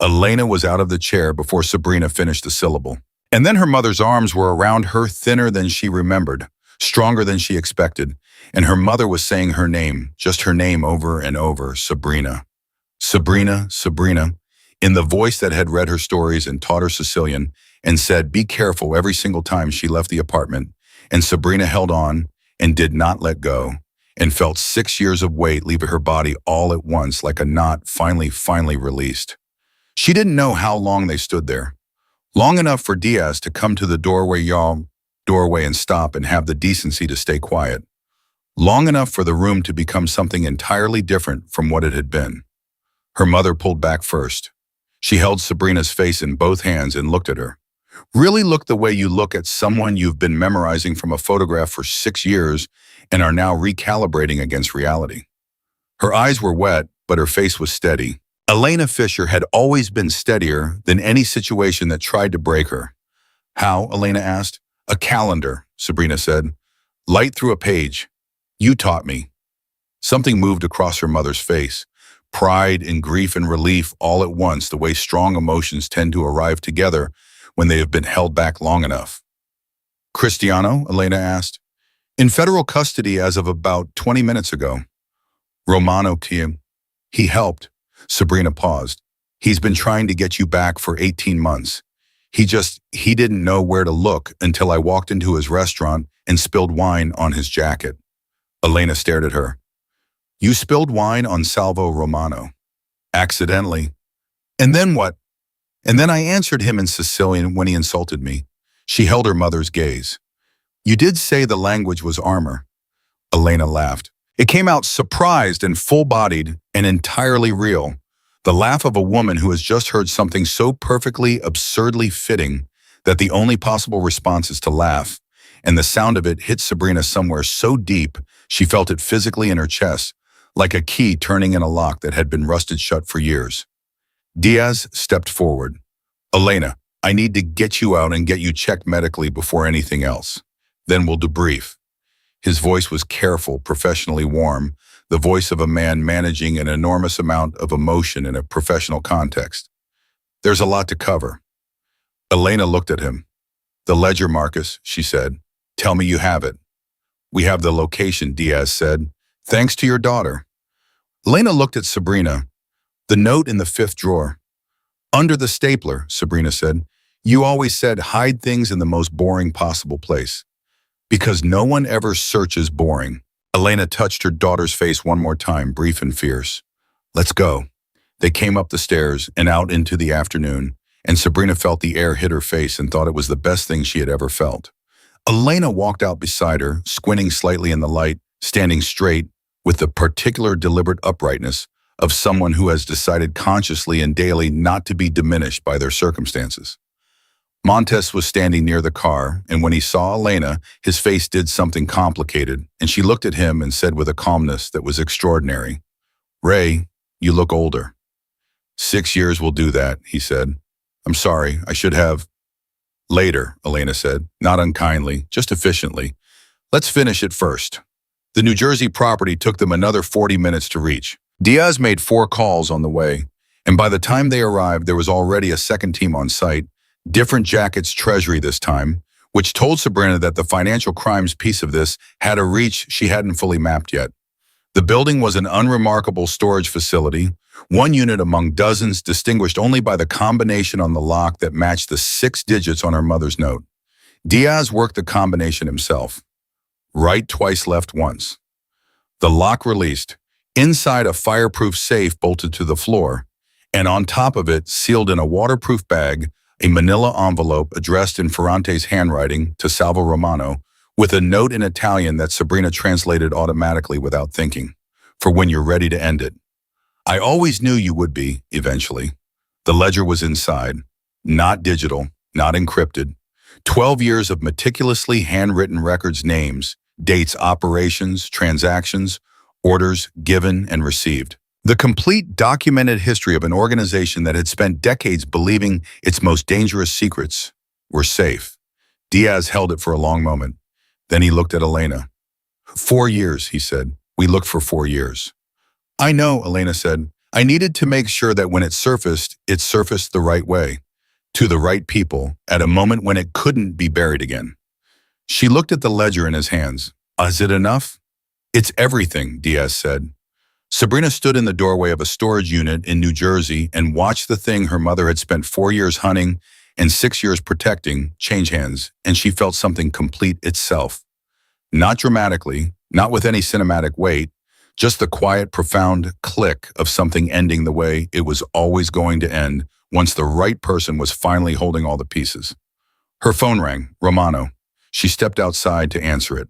Elena was out of the chair before Sabrina finished the syllable. And then her mother's arms were around her, thinner than she remembered, stronger than she expected, and her mother was saying her name, just her name over and over, Sabrina. Sabrina, Sabrina, in the voice that had read her stories and taught her Sicilian, and said, "Be careful," every single time she left the apartment, and Sabrina held on and did not let go, and felt 6 years of weight leave her body all at once like a knot finally released. She didn't know how long they stood there. Long enough for Diaz to come to the doorway and stop and have the decency to stay quiet. long enough for the room to become something entirely different from what it had been. Her mother pulled back first. She held Sabrina's face in both hands and looked at her. Really look the way you look at someone you've been memorizing from a photograph for 6 years and are now recalibrating against reality. Her eyes were wet, but her face was steady. Elena Fisher had always been steadier than any situation that tried to break her. How? Elena asked. A calendar, Sabrina said. Light through a page. You taught me. Something moved across her mother's face. Pride and grief and relief all at once, the way strong emotions tend to arrive together when they have been held back long enough. Cristiano? Elena asked. In federal custody as of about 20 minutes ago. Romano came. He helped. Sabrina paused. He's been trying to get you back for 18 months. He didn't know where to look until I walked into his restaurant and spilled wine on his jacket. Elena stared at her. You spilled wine on Salvo Romano. Accidentally. And then what? And then I answered him in Sicilian when he insulted me. She held her mother's gaze. You did say the language was armor. Elena laughed. It came out surprised and full-bodied and entirely real. The laugh of a woman who has just heard something so perfectly, absurdly fitting that the only possible response is to laugh, and the sound of it hit Sabrina somewhere so deep she felt it physically in her chest, like a key turning in a lock that had been rusted shut for years. Diaz stepped forward. Elena, I need to get you out and get you checked medically before anything else. Then we'll debrief. His voice was careful, professionally warm, the voice of a man managing an enormous amount of emotion in a professional context. There's a lot to cover. Elena looked at him. The ledger, Marcus, she said. Tell me you have it. We have the location, Diaz said. Thanks to your daughter. Elena looked at Sabrina. The note in the 5th drawer. Under the stapler, Sabrina said. You always said hide things in the most boring possible place. Because no one ever searches boring. Elena touched her daughter's face one more time, brief and fierce. Let's go. They came up the stairs and out into the afternoon, and Sabrina felt the air hit her face and thought it was the best thing she had ever felt. Elena walked out beside her, squinting slightly in the light, standing straight, with the particular deliberate uprightness of someone who has decided consciously and daily not to be diminished by their circumstances. Montes was standing near the car, and when he saw Elena, his face did something complicated, and she looked at him and said with a calmness that was extraordinary, Ray, you look older. 6 years will do that, he said. I'm sorry, I should have. Later, Elena said, not unkindly, just efficiently. Let's finish it first. The New Jersey property took them another 40 minutes to reach. Diaz made 4 calls on the way, and by the time they arrived, there was already a second team on site, Different Jackets Treasury this time, which told Sabrina that the financial crimes piece of this had a reach she hadn't fully mapped yet. The building was an unremarkable storage facility, one unit among dozens distinguished only by the combination on the lock that matched the 6 digits on her mother's note. Diaz worked the combination himself. Right twice, left once. The lock released, inside a fireproof safe bolted to the floor, and on top of it, sealed in a waterproof bag, a manila envelope addressed in Ferrante's handwriting to Salvo Romano, with a note in Italian that Sabrina translated automatically without thinking, for when you're ready to end it. I always knew you would be, eventually. The ledger was inside, not digital, not encrypted. 12 years of meticulously handwritten records, names, dates, operations, transactions, orders given and received. The complete documented history of an organization that had spent decades believing its most dangerous secrets were safe. Diaz held it for a long moment. Then he looked at Elena. 4 years, he said. We looked for 4 years. I know, Elena said. I needed to make sure that when it surfaced the right way, to the right people, at a moment when it couldn't be buried again. She looked at the ledger in his hands. Is it enough? It's everything, Diaz said. Sabrina stood in the doorway of a storage unit in New Jersey and watched the thing her mother had spent 4 years hunting and 6 years protecting change hands, and she felt something complete itself. Not dramatically, not with any cinematic weight, just the quiet, profound click of something ending the way it was always going to end once the right person was finally holding all the pieces. Her phone rang, Romano. She stepped outside to answer it.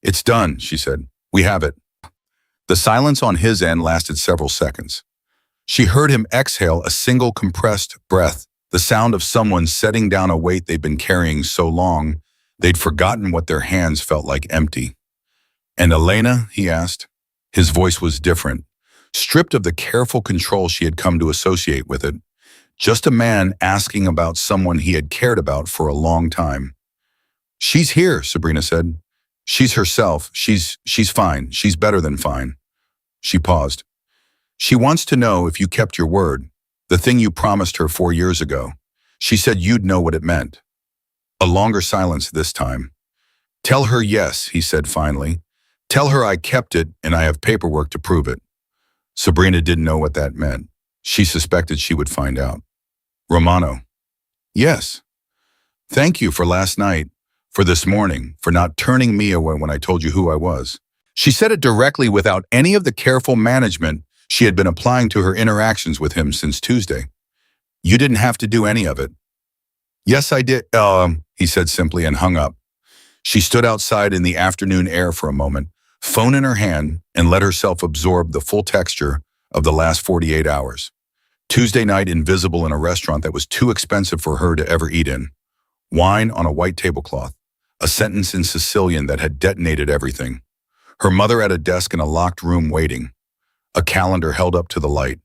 It's done, she said. We have it. The silence on his end lasted several seconds. She heard him exhale a single compressed breath, the sound of someone setting down a weight they'd been carrying so long, they'd forgotten what their hands felt like empty. "And Elena?" he asked. His voice was different, stripped of the careful control she had come to associate with it. Just a man asking about someone he had cared about for a long time. "She's here," Sabrina said. "She's herself. She's fine. She's better than fine." She paused. "She wants to know if you kept your word, the thing you promised her 4 years ago. She said you'd know what it meant." A longer silence this time. "Tell her yes," he said finally. "Tell her I kept it and I have paperwork to prove it." Sabrina didn't know what that meant. She suspected she would find out. "Romano." "Yes. Thank you for last night, for this morning, for not turning me away when I told you who I was." She said it directly without any of the careful management she had been applying to her interactions with him since Tuesday. "You didn't have to do any of it." "Yes, I did," he said simply and hung up. She stood outside in the afternoon air for a moment, phone in her hand, and let herself absorb the full texture of the last 48 hours. Tuesday night invisible in a restaurant that was too expensive for her to ever eat in. Wine on a white tablecloth. A sentence in Sicilian that had detonated everything. Her mother at a desk in a locked room waiting. A calendar held up to the light.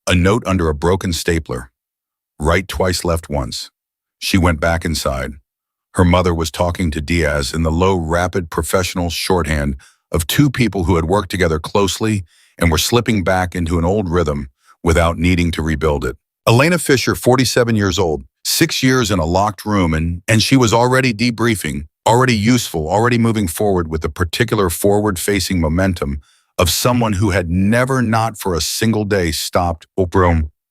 A note under a broken stapler. Write twice, left once. She went back inside. Her mother was talking to Diaz in the low, rapid, professional shorthand of two people who had worked together closely and were slipping back into an old rhythm without needing to rebuild it. Elena Fisher, 47 years old, 6 years in a locked room, and she was already debriefing, already useful, already moving forward with the particular forward-facing momentum of someone who had never, not for a single day, stopped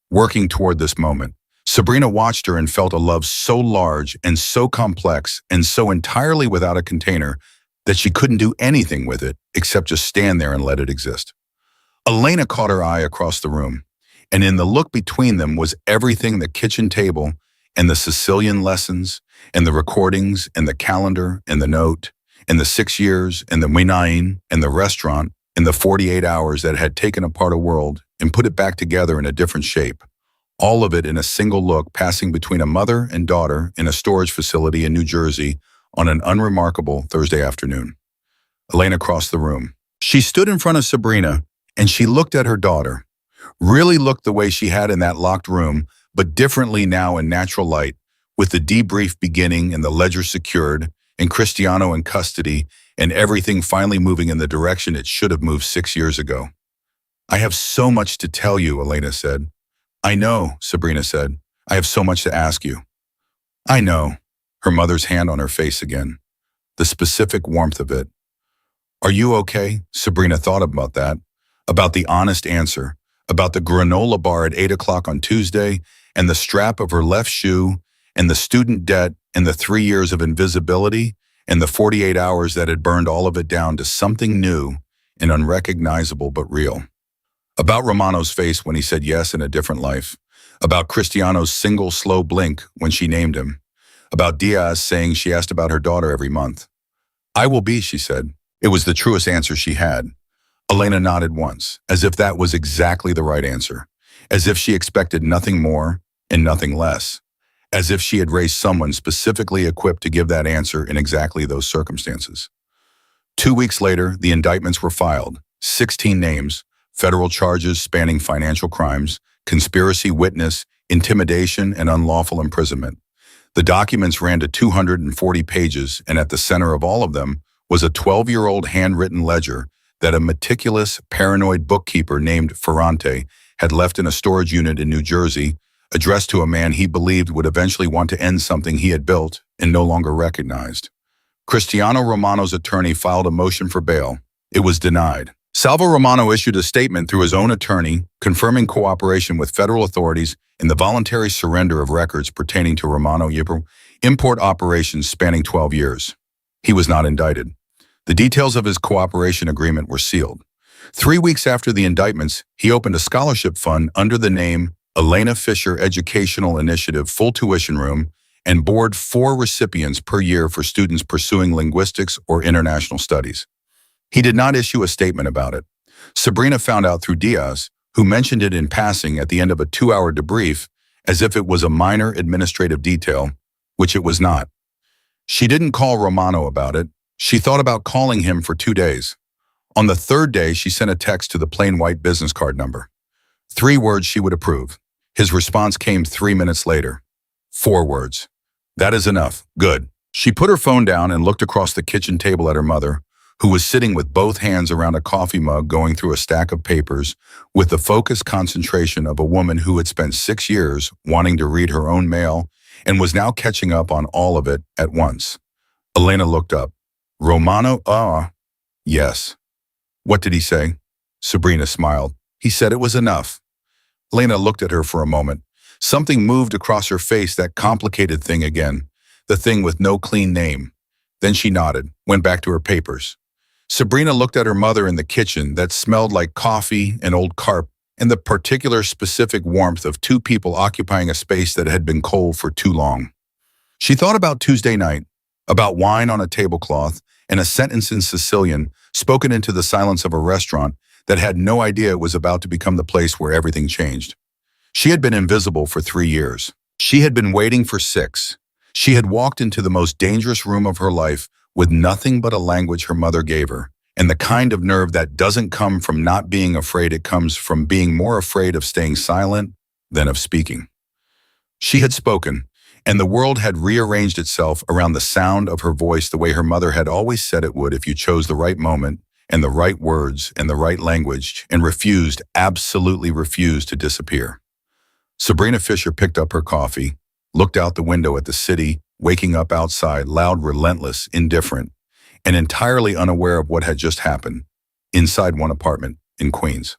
working toward this moment. Sabrina watched her and felt a love so large and so complex and so entirely without a container that she couldn't do anything with it except just stand there and let it exist. Elena caught her eye across the room, and in the look between them was everything: the kitchen table and the Sicilian lessons and the recordings and the calendar and the note and the 6 years and the wine and the restaurant and the 48 hours that had taken apart a world and put it back together in a different shape. All of it in a single look, passing between a mother and daughter in a storage facility in New Jersey on an unremarkable Thursday afternoon. Elena crossed the room. She stood in front of Sabrina, and she looked at her daughter. Really looked the way she had in that locked room, but differently now in natural light, with the debrief beginning and the ledger secured, and Cristiano in custody, and everything finally moving in the direction it should have moved 6 years ago. "I have so much to tell you," Elena said. "I know," Sabrina said. "I have so much to ask you." "I know," her mother's hand on her face again. The specific warmth of it. "Are you okay?" Sabrina thought about that, about the honest answer, about the granola bar at 8 o'clock on Tuesday, and the strap of her left shoe, and the student debt, and the 3 years of invisibility, and the 48 hours that had burned all of it down to something new and unrecognizable but real. About Romano's face when he said yes in a different life. About Cristiano's single slow blink when she named him. About Diaz saying she asked about her daughter every month. "I will be," she said. It was the truest answer she had. Elena nodded once, as if that was exactly the right answer. As if she expected nothing more and nothing less. As if she had raised someone specifically equipped to give that answer in exactly those circumstances. 2 weeks later, the indictments were filed. 16 names. Federal charges spanning financial crimes, conspiracy, witness, intimidation, and unlawful imprisonment. The documents ran to 240 pages, and at the center of all of them was a 12-year-old handwritten ledger that a meticulous, paranoid bookkeeper named Ferrante had left in a storage unit in New Jersey, addressed to a man he believed would eventually want to end something he had built and no longer recognized. Cristiano Romano's attorney filed a motion for bail. It was denied. Salvo Romano issued a statement through his own attorney confirming cooperation with federal authorities in the voluntary surrender of records pertaining to Romano import operations spanning 12 years. He was not indicted. The details of his cooperation agreement were sealed. 3 weeks after the indictments, he opened a scholarship fund under the name Elena Fisher Educational Initiative Full Tuition Room and board 4 recipients per year for students pursuing linguistics or international studies. He did not issue a statement about it. Sabrina found out through Diaz, who mentioned it in passing at the end of a 2-hour debrief as if it was a minor administrative detail, which it was not. She didn't call Romano about it. She thought about calling him for 2 days. On the third day, she sent a text to the plain white business card number. 3 words she would approve. His response came 3 minutes later. 4 words. That is enough. Good. She put her phone down and looked across the kitchen table at her mother, who was sitting with both hands around a coffee mug going through a stack of papers with the focused concentration of a woman who had spent 6 years wanting to read her own mail and was now catching up on all of it at once. Elena looked up. Romano? Yes. What did he say? Sabrina smiled. He said it was enough. Elena looked at her for a moment. Something moved across her face, that complicated thing again, the thing with no clean name. Then she nodded, went back to her papers. Sabrina looked at her mother in the kitchen that smelled like coffee and old carp and the particular specific warmth of 2 people occupying a space that had been cold for too long. She thought about Tuesday night, about wine on a tablecloth and a sentence in Sicilian spoken into the silence of a restaurant that had no idea it was about to become the place where everything changed. She had been invisible for 3 years. She had been waiting for 6. She had walked into the most dangerous room of her life with nothing but a language her mother gave her, and the kind of nerve that doesn't come from not being afraid, it comes from being more afraid of staying silent than of speaking. She had spoken, and the world had rearranged itself around the sound of her voice the way her mother had always said it would if you chose the right moment and the right words and the right language and refused, absolutely refused to disappear. Sabrina Fisher picked up her coffee, looked out the window at the city, waking up outside, loud, relentless, indifferent, and entirely unaware of what had just happened, inside one apartment in Queens.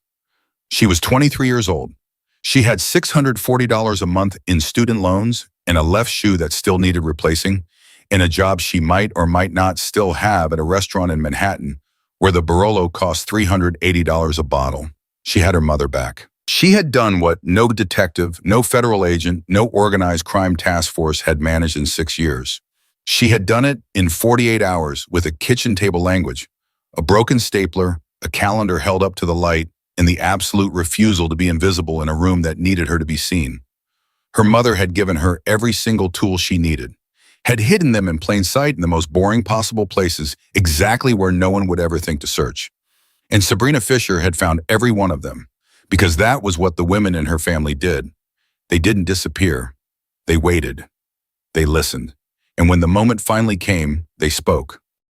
She was 23 years old. She had $640 a month in student loans and a left shoe that still needed replacing, and a job she might or might not still have at a restaurant in Manhattan where the Barolo cost $380 a bottle. She had her mother back. She had done what no detective, no federal agent, no organized crime task force had managed in 6 years. She had done it in 48 hours with a kitchen table language, a broken stapler, a calendar held up to the light, and the absolute refusal to be invisible in a room that needed her to be seen. Her mother had given her every single tool she needed, had hidden them in plain sight in the most boring possible places, exactly where no one would ever think to search. And Sabrina Fisher had found every one of them, because that was what the women in her family did. They didn't disappear. They waited. They listened. And when the moment finally came, they spoke.